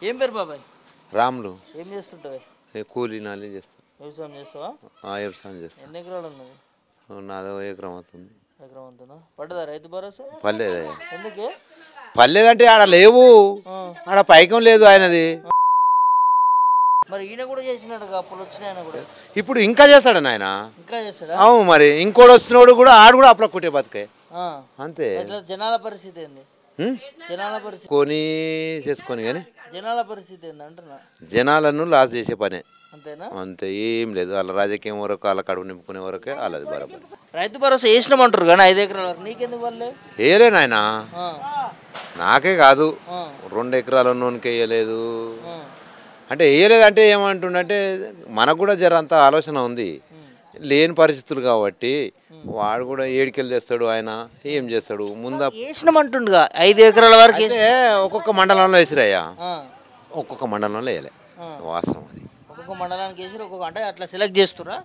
ఏం పేరు బాబాయ్? రాములు. ఏం చేస్తుంటావు? కూలీ నాలి చేస్తా. వ్యవసాయం చేస్తావా? వ్యవసాయం చేస్తా. ఎన్ని ఎకరాలు ఉన్నది? నాదో ఎకరం అవుతుంది. ఎకరం అవుతుందా? పడ్డదా రైతు భరోసా? పర్లేదు. ఎందుకే పర్లేదంటే ఆడ లేవు, ఆడ పైకం లేదు ఆయనది. మరి ఈయన కూడా చేసినాడు, అప్పులు వచ్చినాయి ఆయన కూడా. ఇప్పుడు ఇంకా చేస్తాడు ఆయన. ఇంకా చేస్తాడా? అవును, మరి ఇంకోటి వస్తున్నాడు కూడా ఆడు కూడా అప్పుల కుట్టే బతికే అంతే. జనాల పరిస్థితి ఏంది? జనాల పరిస్థితి కొని చేసుకొని కానీ జనాల పరిస్థితి ఏంది అంటున్నా. జనాలను లాస్ చేసే పనే అంతేనా? అంతే, ఏం లేదు. వాళ్ళ రాజకీయం వరకు, వాళ్ళ కడుపు నింపుకునే వరకే వాళ్ళది బరాబర్. రైతు భరోసా వేసినామంటారు కానీ 5 ఎకరాల వరకు నీకెందుకు వాళ్ళే? వేయలే నాయన, నాకే కాదు 2 ఎకరాల ఉన్నోనికి వేయలేదు. అంటే వేయలేదు అంటే ఏమంటుండంటే మనకు కూడా జర అంత ఆలోచన ఉంది, లేని పరిస్థితులు కాబట్టి. వాడు కూడా ఏడికెళ్ళి చేస్తాడు, ఆయన ఏం చేస్తాడు ముందు వేసినామంటుండగా 5 ఎకరాల వరకు. ఒక్కొక్క మండలంలో వేసిరయ్యా, ఒక్కొక్క మండలంలో వేయలే. వాస్తవం అది. ఒక్కొక్క మండలానికి వేసి ఒక్కొక్క అంటే అట్లా సెలెక్ట్ చేస్తురా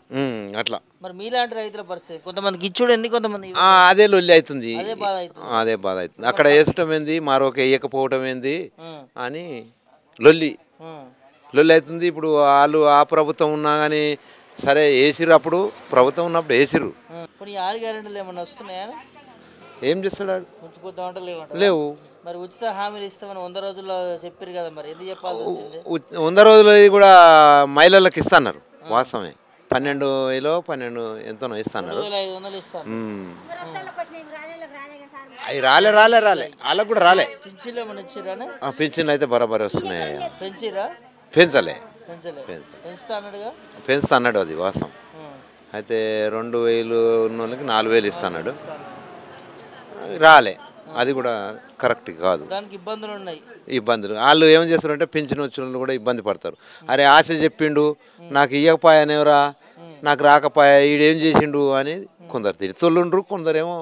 అట్లా. మరి మీలాంటి రైతుల పరిస్థితి కొంతమందికి ఇచ్చుడు ఏంది, కొంతమంది అదే లొల్లి అవుతుంది, అదే బాధ అవుతుంది. అక్కడ వేసటం ఏంది, మరొక వేయకపోవటం ఏంది అని లొల్లి అవుతుంది. ఇప్పుడు వాళ్ళు ఆ ప్రభుత్వం ఉన్నా కానీ సరే వేసిరు, అప్పుడు ప్రభుత్వం ఉన్నప్పుడు వేసిరు. ఇప్పుడు 6 గ్యారెంటీలు ఏమన్నా వస్తున్నాయా? ఏం చేస్తాడు? ఉంచుకుందామంటే లేవు. మరి ఉచిత హామీలు ఇస్తామని 100 రోజుల్లో చెప్పారు కదా, మరి ఎందుకు చెప్పాల్సి వచ్చింది? 100 రోజులు కూడా మహిళలకు ఇస్తున్నారు. వాస్తవమే, 12,000 ఎంతనో ఇస్తున్నారు. 2,500 ఇస్తారు. అవి రాలే వాళ్ళకు కూడా రాలే. పింఛన్లు ఏమన్నా ఇచ్చిరా? పింఛన్లు అయితే బరాబరి వస్తున్నాయి. పెంచిరా? పెంచలే. పెంచుతా అన్నాడు, అది వాస్తవం. అయితే 2,000 ఉన్న వాళ్ళకి 4,000 ఇస్తున్నాడు, రాలే. అది కూడా కరెక్ట్ కాదు. దానికి ఇబ్బందులు ఉన్నాయి. వాళ్ళు ఏం చేస్తారంటే పింఛన్ వచ్చిన వాళ్ళు కూడా ఇబ్బంది పడతారు. అరే ఆశ చెప్పిండు, నాకు ఇవ్వకపోయానేవరా, నాకు రాకపోయా, ఈడేం చేసిండు అని కొందరు తిరుతుండ్రు, కొందరేమో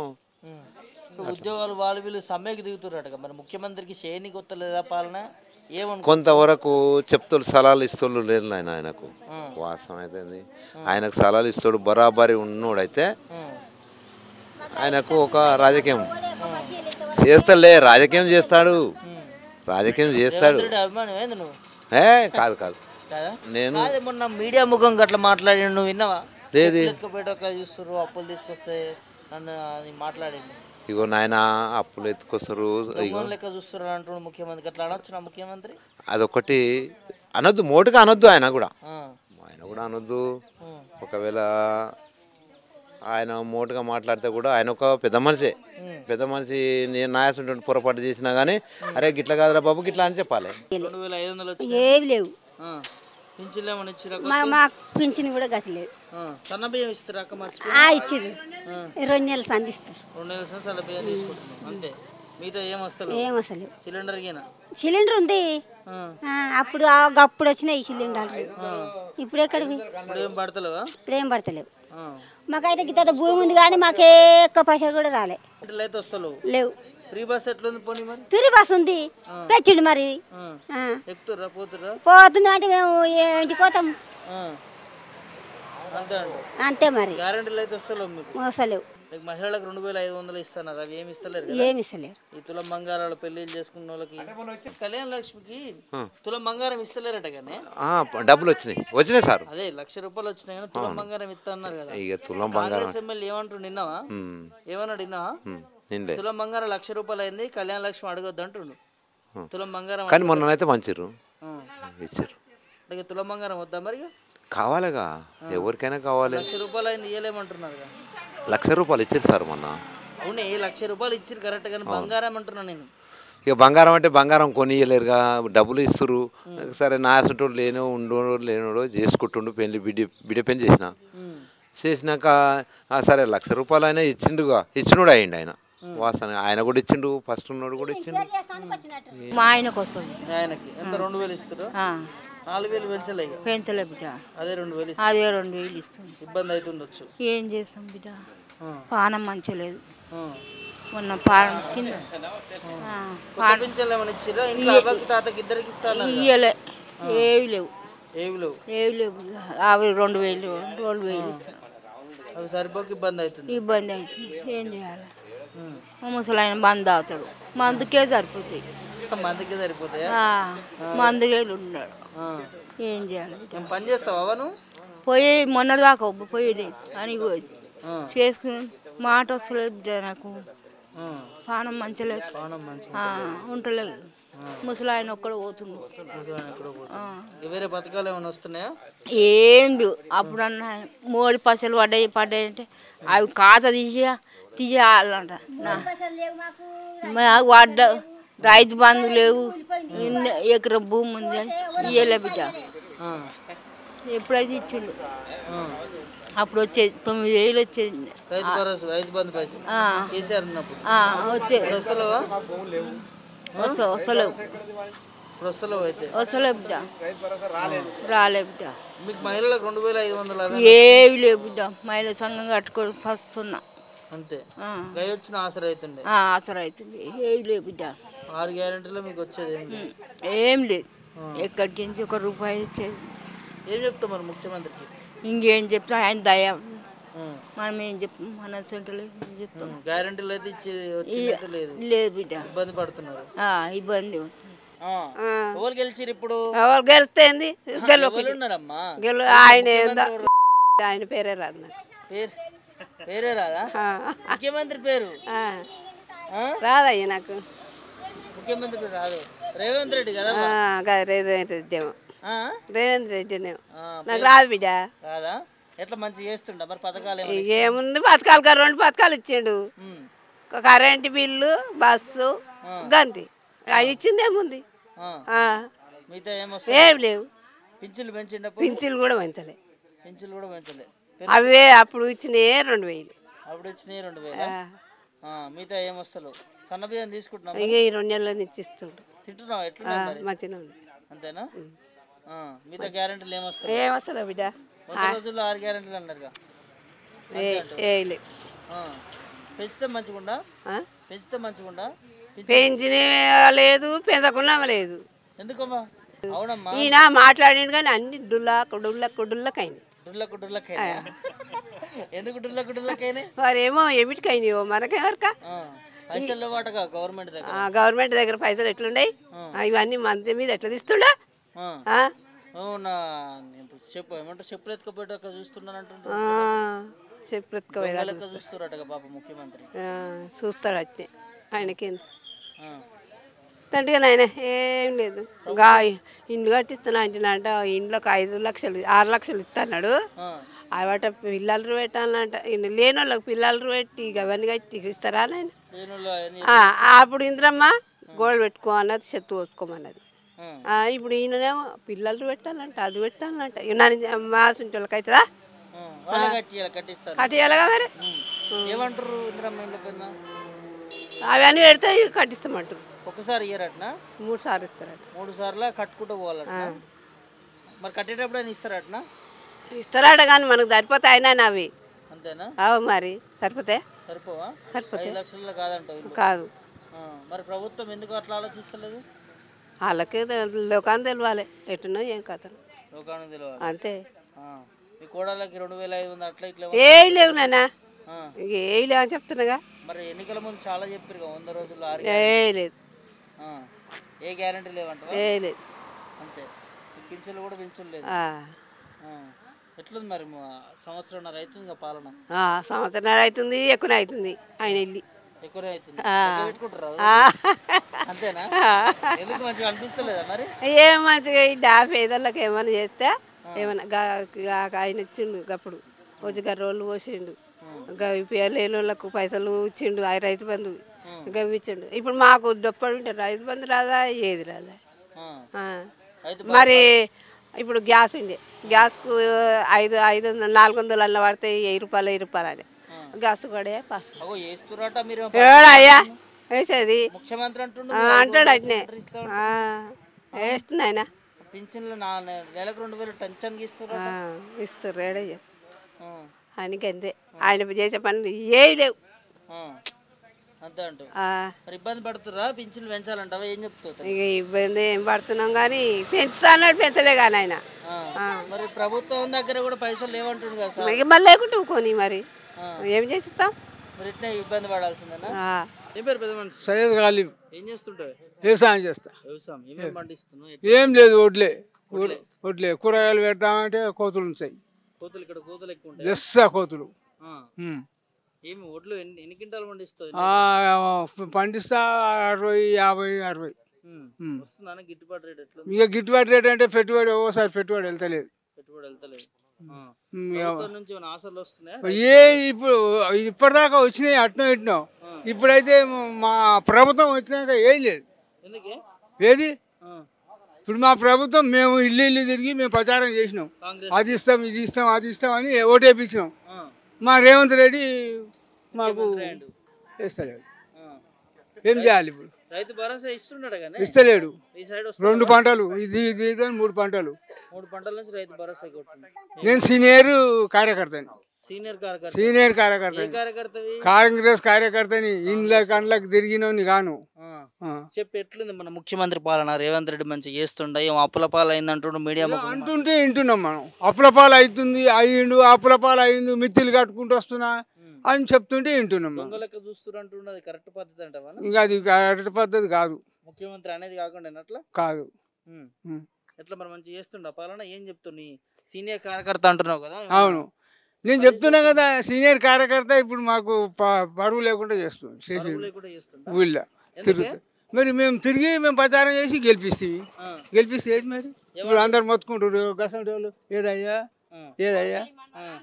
ఉద్యోగాలు వాళ్ళు వీళ్ళు సమ్మెకి దిగుతున్నట్టుగా. మరి ముఖ్యమంత్రికి చేయనికి వస్తలేదా పాలన? కొంతవరకు చెప్తాడు, సలహాలు ఇస్తాడు లేదు ఆయనకు. వాస్తవం అయితే ఆయనకు సలహాలు ఇస్తాడు, బరాబరి ఉన్నోడైతే ఆయనకు ఒక రాజకీయం చేస్తాడులే. రాజకీయం చేస్తాడు. కాదు నేను మొన్న మీడియా ముఖం అట్లా మాట్లాడి నువ్వు విన్నావా? చూస్తారు అప్పులు తీసుకొస్తే నన్ను మాట్లాడింది. ఇగో నాయన అప్పులు ఎత్తుకొస్తారు, లెక్క చూస్తారు అంటున్నాడు ముఖ్యమంత్రి. అట్లా అనొచ్చు నా ముఖ్యమంత్రి? అదొకటి అనొద్దు, మోటుగా అనొద్దు. ఆయన కూడా అనొద్దు. ఒకవేళ ఆయన మోటుగా మాట్లాడితే కూడా ఆయన ఒక పెద్ద మనిషి. నేను నాయసుంటే పొరపాటు చేసినా కానీ అరే గిట్లా కాదురా బాబు గిట్లా అని చెప్పాలి. 2,500 ఏవి లేవు. మాకు పింఛన్ కూడా గసలేదు. సన్న బియ్యం ఇస్తారు, ఇచ్చిర్రు. 2 నెలలు సంధిస్తారు. 2 నెలలు సన్న బియ్యం తీసుకుంటున్నాం అంతే. మిగతా ఏం వస్తలేదు. సిలిండర్ ఉంది. అప్పుడు వచ్చినాయి సిలిండర్లు. ఇప్పుడు ఎక్కడివి? ఇప్పుడేం పడతలేవు. మాకైతే గిత్త భూమి ఉంది కానీ మాకే ఎక్కువ పైసలు కూడా రాలే. లేవు. ఫ్రీ బస్ ఎట్లుంది? ఫ్రీ బస్ ఉంది, పెట్టిండు. మరి పోతుంది అంటే మేము ఇంటికి పోతాం అంతే. మరి వస్తలేవు. మహిళలకు 2,500 ఇస్తున్నారు, అవి ఏమి ఇస్తలేరు. ఈ తులం బంగారాలు పెళ్లిళ్ళు చేసుకున్న వాళ్ళకి కళ్యాణ లక్ష్మికి తులం బంగారం ఇస్తలేరట. కానీ డబ్బులు వచ్చినాయి సార్. అదే 1,00,000 రూపాయలు వచ్చినాయి కానీ తులం బంగారం ఇస్తా అన్నారు కదా. తులం బంగారం ఎమ్మెల్యే ఏమంటాడు నిన్నావా? విన్నావా? తులం బంగారం 1,00,000 రూపాయలు అయింది, కళ్యాణ లక్ష్మి అడగొద్దు అంటుండు. తులం బంగారం కానీ మొన్నైతే మంచిరు ఇచ్చారు. తులం బంగారం వద్దా? మరి కావాలిగా, ఎవరికైనా కావాలి. 1,00,000 రూపాయలు అయింది, ఇవ్వలేమంటున్నారు. 1,00,000 రూపాయలు ఇచ్చారు సార్ మొన్న. అవునే, 1,00,000 రూపాయలు ఇచ్చారు కరెక్ట్, కానీ బంగారం అంటున్నా నేను. ఇక బంగారం అంటే బంగారం కొనియలేరుగా, డబ్బులు ఇస్తారు. సరే నాసుంటోడు లేనోడు చేసుకుంటుండు, బిడ్డ పెళ్లి చేసినాక సరే 1,00,000 రూపాయలు అయినా ఇచ్చినోడు అయ్యిండు ఆయన. వాసన ఆయన కూడా ఇచ్చిండు, ఫస్ట్ ఉన్నోడు కూడా ఇచ్చిండు. మా ఆయనకు వస్తుంది. ఆయనకి ఎంత? 2,000 ఇస్తారు. 4,000 పెంచలే బిడ్డ. అదే 2,000 ఇస్తుంది. ఇబ్బంది అవుతుండొచ్చు. ఏం చేస్తాం బిడ్డ, పానం మంచలేదు. మొన్న పానం కింద ఇయ్యలే. ఏవి లేవు. అవి 2,000 ఇస్తాను. అవి సరిపోక ఇబ్బంది అవుతుంది. ఏం చేయాలి? ముసలాయన మందు తాగుతాడు, మందుకే సరిపోతాయి. మందికి సరిపోతాయా? మందులు ఉన్నాడు, ఏం చేయాలి? ఏం పని చేస్తావా నువ్వు? పోయి మొన్నటి దాకా పోయేది అని చేసుకుని మాట వస్తలేదు నాకు, పానం మంచలేదు, ఉండలేదు. ముసలాయన ఒక్కడ పోతుండు. వేరే పథకాలు ఏమైనా వస్తున్నాయా? ఏం లేవు. అప్పుడు అన్న మోడీ పైసలు పడ్డాయి అంటే అవి ఖాతా తీసేయాలంట. నాకు పడ్డ రైతు బంధు లేవు, ఎకరం భూమి ఉంది అని ఇయ్యలే బిడ్డ. ఎప్పుడైతే ఇచ్చిండు అప్పుడు వచ్చేది 9,000 వచ్చేది. వస్తలేవు వస్తలేవు బిడ్డ, రాలే బిడ్డ. ఏవి లేవు బిడ్డ. మహిళా సంఘం కట్టుకొని వస్తున్నా అంతే. ఆసర అవుతుండే, ఆసర అవుతుంది. ఏవి లేవు బిడ్డ. 6 గ్యారెంటీలో మీకు వచ్చేది ఏం లేదు. ఎక్కడికి నుంచి 1 రూపాయి వచ్చేది. ఏం చెప్తాం మరి ముఖ్యమంత్రికి? ఇంకేం చెప్తాం, ఆయన దయ. మనం ఏం చెప్తాం? మన సెంటర్లో ఏం చెప్తాం? గ్యారెంటీలు అయితే లేదు బిడ్డ, ఇబ్బంది పడుతున్నారు. ఇబ్బంది. ఎవరు గెలిచిరు ఇప్పుడు? ఎవరు గెలిస్తేంది? ఉన్నారమ్మా. ఆయన ఆయన పేరే రాదు నాకు. పేరే రాదా? ముఖ్యమంత్రి పేరు రాదయ్యా నాకు. ముఖ్యమంత్రి పేరు రాదు. రేవంత్ రెడ్డి కదా? రేవంత్ రెడ్డి ఏమో. రేవంత్ రెడ్డి నాకు రాదు బిడ్డ. రాదా? ఎట్లా మంచిగా చేస్తుండ మరి పథకాలు? ఏముంది, పథకాలు 2 పథకాలు ఇచ్చిండు. కరెంటు బిల్లు, బస్సు, గంతి. ఆయన ఇచ్చింది ఏముంది? ఏం లేవు. పింఛన్లు పెంచిండ? పింఛన్లు కూడా పెంచలే. పింఛన్లు కూడా పెంచలే. అవే అప్పుడు ఇచ్చినాయే 2,000. అప్పుడు ఇచ్చినాయి 2,000. మిగతా ఏమొస్తలేవు. సన్న బియ్యం తీసుకుంటున్నావు? ఇక ఈ 2 నెలల నుంచి ఇస్తుండ్రు. తింటున్నావు? ఎట్లా మంచిగా ఉంది. అంతేనా? మిగతా గ్యారెంటీలు ఏమొస్తాయి? ఏమొస్తలేవు బిడ్డ. రోజుల్లో 6 గ్యారెంటీలు అన్నారుగా. పెంచితే మంచిగుండా? పెంచితే మంచిగుండా? పెంచిన లేదు, పెంచకున్నా లేదు. ఎందుకమ్మా? అవునమ్మా. ఈయన మాట్లాడిండు కానీ అన్ని డుల్లకైంది. ఎందుకు డుల్లకైనా? వారేమో ఏమిటికైనాయో మనకెవరక. పైసలు వాటగా గవర్నమెంట్ దగ్గర. గవర్నమెంట్ దగ్గర పైసలు ఎట్లున్నాయి? ఇవన్నీ మంది మీద ఎట్లా తీస్తుండా? చెప్పు ఏమంటారు? చెప్పులు ఎత్తుకపోయాక చూస్తున్నానంటుంటే చెప్పులు ఎత్తుకోవాలి చూస్తారట పాప ముఖ్యమంత్రి. చూస్తాడు అట్నే. ఆయనకి తండ్రిగా ఆయన ఏం లేదు. ఇండ్లు కట్టిస్తున్నా అంటున్నాంట. ఇంట్లోకి 5 లక్షలు 6 లక్షలు ఇస్తున్నాడు. అవట పిల్లలు పెట్టాలంట. లేని వాళ్ళకి పిల్లలు పెట్టి అవన్నీ కట్టి ఇస్తారా నాయన? అప్పుడు ఇంద్రమ్మ గోల్డ్ పెట్టుకో అన్నది, చెత్త పోసుకోమన్నది. ఇప్పుడు ఈయననేమో పిల్లలు పెట్టాలంట, అది పెట్టాలంట. మాసింటి వాళ్ళకి అవుతుందా? కట్టియాలగా మరి. ఏమంటారు? అవన్నీ పెడితే కట్టిస్తామంటారు. ఒకసారి ఇయ్యరట్నా? 3 సార్లు ఇస్తారట. 3 సార్లు కట్టుకుంటూ పోవాలట. మరి కట్టేటప్పుడు ఆయన ఇస్తారటనా? ఇస్తారట కానీ మనకు సరిపోతాయి అయినా అవి. అంతేనా? మరి సరిపోతాయి. సరిపోవా? 5 లక్షల్లో కాదంటావు? కాదు. మరి ప్రభుత్వం ఎందుకు అట్లా ఆలోచిస్తలేదు? వాళ్ళకి లోకాన్ని తెలియాలి ఎట్టున్నా ఏం కథలు. లోకానికి తెలియాలి అంతే. మీ కోడళ్ళకి 2,500 అట్లా ఇట్లా ఏం లేవు నాన్న. ఏం లేవు అని చెప్తున్నాగా. మరి ఎన్నికల ముందు చాలా చెప్పారు 100 రోజుల్లో. లేదు. ఏ గ్యారెంటీ లేవంట? లేదు. అంతే. పింఛన్లు కూడా పెంచలేదు. ఎట్లుంది మరి? సంవత్సరంన్నర అవుతుంది పాలన. సంవత్సరంన్నర అవుతుంది, ఎక్కువనే అవుతుంది. ఆయన వెళ్ళి ఎక్కువనే అవుతుంది. పెట్టుకుంటారు అంతేనా? ఎందుకు మంచిగా అనిపిస్తలేదా మరి? ఏం మంచిగా ఈ పేదోళ్ళకి ఏమైనా చేస్తే ఏమన్నా ఆయన ఇచ్చిండు. అప్పుడు వచ్చి రోళ్ళు పోసిండు. లేని వాళ్ళకు పైసలు ఇచ్చిండు. ఆ రైతు బంధు గవి ఇచ్చిండు. ఇప్పుడు మాకు డొప్పడు ఉంటే రైతు బంధు రాదా, ఏది రాదా? మరి ఇప్పుడు గ్యాస్ ఉండే, గ్యాస్కు 400 అన్న పడితే 1000 రూపాయలు అని గ్యాస్ కూడా పాస్ అయ్యా వేసేది ముఖ్యమంత్రి అంటాడు. అట్నే వేస్తుంది ఆయన. పింఛన్లు నెలకు 2,000 టెన్షన్కి ఇస్తారు రేడయ్యా. ఆయనకి అంతే. ఆయన చేసే పనులు ఏవి లేవు. అంతే అంటూ ఇబ్బంది పడుతురా? పింఛన్లు పెంచాలంటావా? ఏం చెప్తావు? ఇక ఇబ్బంది ఏం పడుతున్నాం కానీ పెంచుతా అన్నాడు, పెంచలే కానీ ఆయన. మరి ప్రభుత్వం దగ్గర కూడా పైసలు లేవంటుంది కదా సార్. ఇక మళ్ళీ లేకుంటూ కొని మరి ఏం చేస్తాం? మరి ఎట్లా ఇబ్బంది పడాల్సిందేనా? ఏం పేరు పెద్ద మనిషి? సయ్యద్ గాలిబ్. ఏం చేస్తుంటావు? వ్యవసాయం చేస్తా. వ్యవసాయం ఏమేమి పండిస్తున్నావు? ఏం లేదు, వడ్లే కూరగాయలు పెడతామంటే కోతులు ఉంటాయి. కోతులు ఇక్కడ కోతులు ఎక్కువ ఉంటాయి. లెస్స కోతులు. ఏమి ఒడ్లు ఎన్ని క్వింటాలు పండిస్తావు? పండిస్తా 60, 50, 60. వస్తుందా గిట్టుబాటు రేట్? ఎట్లా ఇక గిట్టుబాటు రేట్ అంటే పెట్టుబడి ఓసారి పెట్టుబడి వెళ్తలేదు. నుంచి ఆశలు వస్తున్నాయి. ఇప్పుడు ఇప్పటిదాకా వచ్చినాయి అట్నో ఇట్నో. ఇప్పుడైతే మా ప్రభుత్వం వచ్చినాక ఏం లేదు. ఏది ఇప్పుడు మా ప్రభుత్వం మేము ఇల్లు తిరిగి మేము ప్రచారం చేసినాం. అది ఇస్తాం, ఇది ఇస్తాం, అది ఇస్తాం అని ఓటేపించినాం. మా రేవంత్ రెడ్డి మాకు ఇస్తలేడు. ఏం చేయాలి ఇప్పుడు? రైతు భరోసా ఇస్తున్నాడు కానీ ఇస్తలేడు. ఈ సైడ్ 2 పంటలు, ఇది 3 పంటలు. 3 పంటల నుంచి రైతు భరోసా కొట్టింది. నేను సీనియర్ కార్యకర్తని. సీనియర్ కార్యకర్తని, కాంగ్రెస్ కార్యకర్తని. ఇండ్లకు తిరిగినోని గాను. చెప్పి ఎట్లుంది మన ముఖ్యమంత్రి పాలన? రేవంత్ రెడ్డి మంచిగా చేస్తుండ, ఏం అప్పుల పాలు అయింది అంటుండు మీడియా అంటుంటే వింటున్నాం మనం. అప్పుల పాలు అవుతుంది, అయ్యిండు, అప్పుల పాలు అయ్యిండు, మిత్తులు కట్టుకుంటూ వస్తున్నా అని చెప్తుంటే వింటున్నాం. చూస్తున్నట్టు కరెక్ట్ పద్ధతి అంటావా? ఇంకా అది కరెక్ట్ పద్ధతి కాదు. ముఖ్యమంత్రి అనేది కాకుండా అట్లా కాదు. ఎట్లా మరి మంచిగా చేస్తుండ పాలన? ఏం చెప్తావు? నీ సీనియర్ కార్యకర్త అంటున్నావు కదా? అవును, నేను చెప్తున్నా కదా. సీనియర్ కార్యకర్త ఇప్పుడు మాకు పరువు లేకుండా చేస్తుంది. ఊళ్ళో తిరుగుతా. మరి మేము ప్రచారం చేసి గెలిపిస్తే మరి ఇప్పుడు అందరు మొత్తుకుంటారు. గసంటోళ్ళు ఏదయ్యా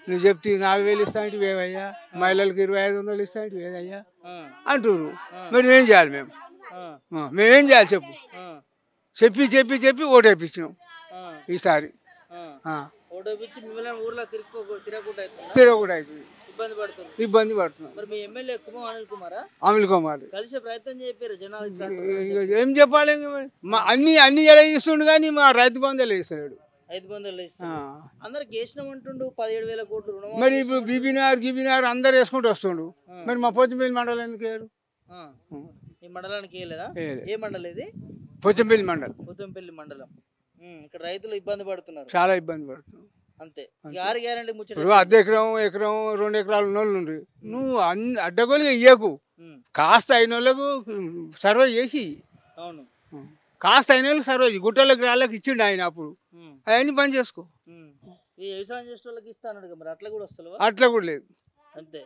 నువ్వు చెప్తే 4000 ఇస్తా అంటే ఏవయ్యా, మహిళలకు 2500 ఇస్తా అంటే ఏదయ్యా అంటున్నారు. మరి ఏం చేయాలి? మేమేం చేయాలి చెప్పు? చెప్పి ఓటేపించినాం ఈసారి. తిరగకుండా అవుతుంది, ఇబ్బంది పడుతున్నాం. అనిల్ కుమార్ కలిసే ప్రయత్నం చెప్పారు జనాలు. ఏం చెప్పాలి? అన్ని ఎలా ఇస్తుండు కానీ మా రైతు బంధువులు ఇస్తలేడు. 500 ఇస్తాం అందరికి వేసినాం అంటుండు. 17,000 కోట్లు రుణం. మరి ఇప్పుడు బీబీనార్ అందరు వేసుకుంటూ వస్తుండు. మరి మా పోచంపల్లి మండలం ఎందుకు వేయరు? ఈ మండలానికి వేయలేదా? ఏ మండలం ఇది? పోచంపల్లి మండలం. ఇక్కడ రైతులు ఇబ్బంది పడుతున్నారు, చాలా ఇబ్బంది పడుతున్నారు. అంతే. 6 గ్యారెంటీ ముచ్చట. అర్ధ ఎకరం 2 ఎకరాలు ఉన్నోళ్ళు ఉండ్రి. నువ్వు అడ్డగోలుగా ఇయ్యకు. కాస్త అయిన వాళ్ళకు సర్వే చేసి, అవును కాస్త అయిన వాళ్ళకి సర్వే గుట్టలకు రాళ్ళకి ఇచ్చిండు ఆయన. అప్పుడు అవన్నీ పని చేసుకో. వ్యవసాయం చేసే వాళ్ళకి ఇస్తాను మరి అట్లా కూడా వస్తలేవా? అట్లా కూడా లేదు. అంతే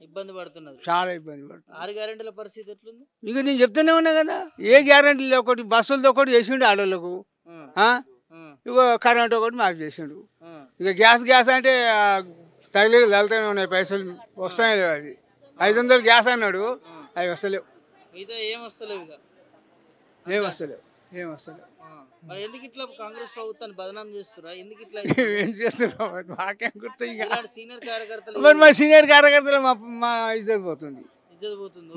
ఇబ్బంది పడుతున్నారు, చాలా ఇబ్బంది పడుతుంది. 6 గ్యారెంటీల పరిస్థితి ఎట్లుంది? ఇక నేను చెప్తూనే ఉన్నా కదా. ఏ గ్యారెంటీలు ఒకటి బస్సులతో ఒకటి చేసిండు ఆడోళ్ళకు. ఇక కరెంట్ ఒకటి మాకు చేసిండు. ఇక గ్యాస్ అంటే తగిలేదు, వెళ్తానే ఉన్నాయి పైసలు, వస్తానే లేవు. అవి 500 గ్యాస్ అన్నాడు, అవి వస్తలేవు. ఏం వస్తలేవు? ఏం వస్తలేవు. మరి ఎందుకు ఇట్లా కాంగ్రెస్ ప్రభుత్వాన్ని బదనాం చేస్తురా? ఎందుకు ఇట్లా ఏం చేస్తున్నా మాకేం గుర్తు? ఇక సీనియర్ కార్యకర్తలు మరి మా సీనియర్ కార్యకర్తలు మా ఇజ్జత్ పోతుంది.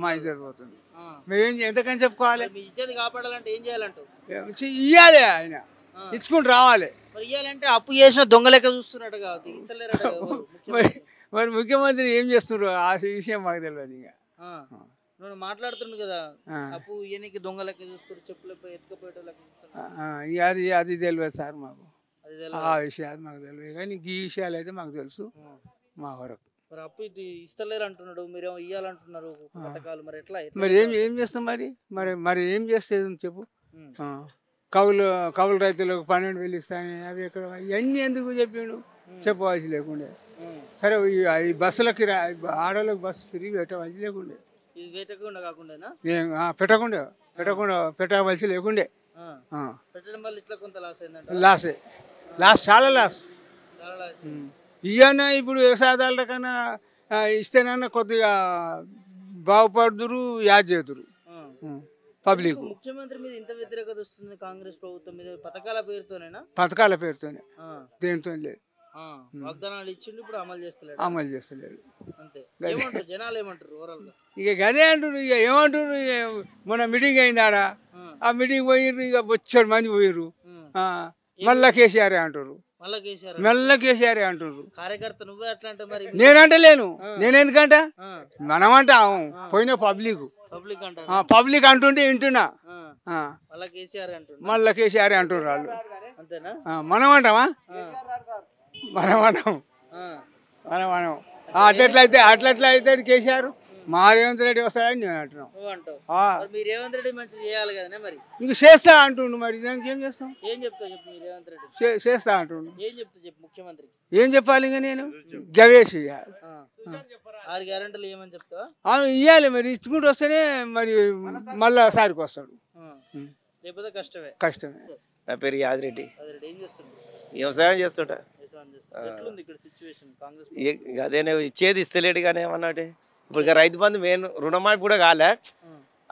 మా ఇజ్జత్ పోతుంది. మేమేం ఎంతకని చెప్పుకోవాలి? మీ ఇజ్జత్ కాపాడాలంటే ఏం చేయాలంటావు? ఇవ్వాలి, ఆయన ఇచ్చుకుంటూ రావాలి. మరి ఇవ్వాలంటే అప్పు చేసిన దొంగ లెక్క చూస్తున్నట్టు కాదు. మరి ముఖ్యమంత్రి ఏం చేస్తున్నారు ఆ విషయం మాకు తెలియదు. ఇంకా నువ్వు మాట్లాడుతున్నావు కదా, అప్పు ఇయనికి దొంగ లెక్క చూస్తారు, చెప్పులు ఎత్తుకపోయేట లెక్క అది తెలియదు సార్ మాకు. ఆ విషయాలు మాకు తెలియదు, కానీ ఈ విషయాలు అయితే మాకు తెలుసు మా వరకు. మరి అప్పు ఇది ఇస్తలేరు అంటున్నాడు, మీరేమో ఇవ్వాలంటున్నారు పథకాలు. మరి ఎట్లా? మరి ఏం చేస్తాం? మరి ఏం చేస్తేది చెప్పు? కౌలు రైతులకు 12,000 ఇస్తాను, అవి ఎక్కడ ఇవన్నీ ఎందుకు చెప్పిండు? చెప్పవలసి లేకుండే. సరే ఈ బస్సులకి ఆడోళ్ళకి బస్సు ఫ్రీ పెట్టవలసి లేకుండే. పెట్టవలసి లేకుండే. లాస్ చాలా లాస్. ఇవన్నా ఇప్పుడు వ్యవసాయదారుల కన్నా ఇస్తేనన్నా కొద్దిగా బాగుపడుదురు, యాద్ చేదురు పబ్లిక్. ముఖ్యమంత్రి మీద ఇంత వ్యతిరేకత వస్తుంది కాంగ్రెస్ ప్రభుత్వం మీద పథకాల పేరుతోనేనా? పథకాల పేరుతోనే, దేంతో లేదు. వాగ్దానాలు ఇచ్చిండు, ఇప్పుడు అమలు చేస్తలేడు. అంతే. జనాలు ఏమంటారు ఓవరాల్ గా? ఇక గదే అంటారు. ఇక ఏమంటారు? మొన్న మీటింగ్ అయింది ఆడ, ఆ మీటింగ్ పోయిర్రు, ఇక బొచ్చాడు మంది పోయిర్రు. మళ్ళా కేసీఆర్ అంటారు, మళ్ళా కేసీఆర్ అంటారు. కార్యకర్త నువ్వే అట్లా అంటే మరి నేనంటలేను. నేనెందుకంట? మనమంటాం పోయిన పబ్లిక్ అంటుంటే వింటున్నా. మళ్ళా కేసీఆర్ అంటారు వాళ్ళు. మనం అంటామా? మనం అట్లట్లా అయితే కేసీఆర్ మా రేవంత్ రెడ్డి వస్తాడని నేను అంటున్నాం. నువ్వు అంటావు. ఆ, మరి మీరు రేవంత్ రెడ్డి మంచి చేయాలి కదా మరి. ఇంక చేస్తా అంటుండు, మరి దానికి ఏం చేస్తాం? ఏం చెప్తావు చెప్పు మీ రేవంత్ రెడ్డి. చేస్తా అంటుండు. ఏం చెప్తావు చెప్పు ముఖ్యమంత్రికి. ఏం చెప్పాలి ఇంకా నేను? గవేసి 6 గ్యారెంటీలు ఏమని చెప్తావా? ఇవ్వాలి, మరి ఇచ్చుకుంటూ వస్తేనే మరి మళ్ళా సారికి వస్తాడు. లేకపోతే కష్టమే. కష్టమే. నా పేరు యాదిరెడ్డి. అదే ఏం చేస్తుంటావు? వ్యవసాయం చేస్తుంటా. ఎట్లుంది ఇక్కడ సిచ్యువేషన్ కాంగ్రెస్? అదేనే ఇచ్చేది ఇస్తలేడు కానీ ఏమన్నాడు. ఇప్పుడు ఇక రైతు బంధు మెయిన్ రుణమాఫీ కూడా కాలే,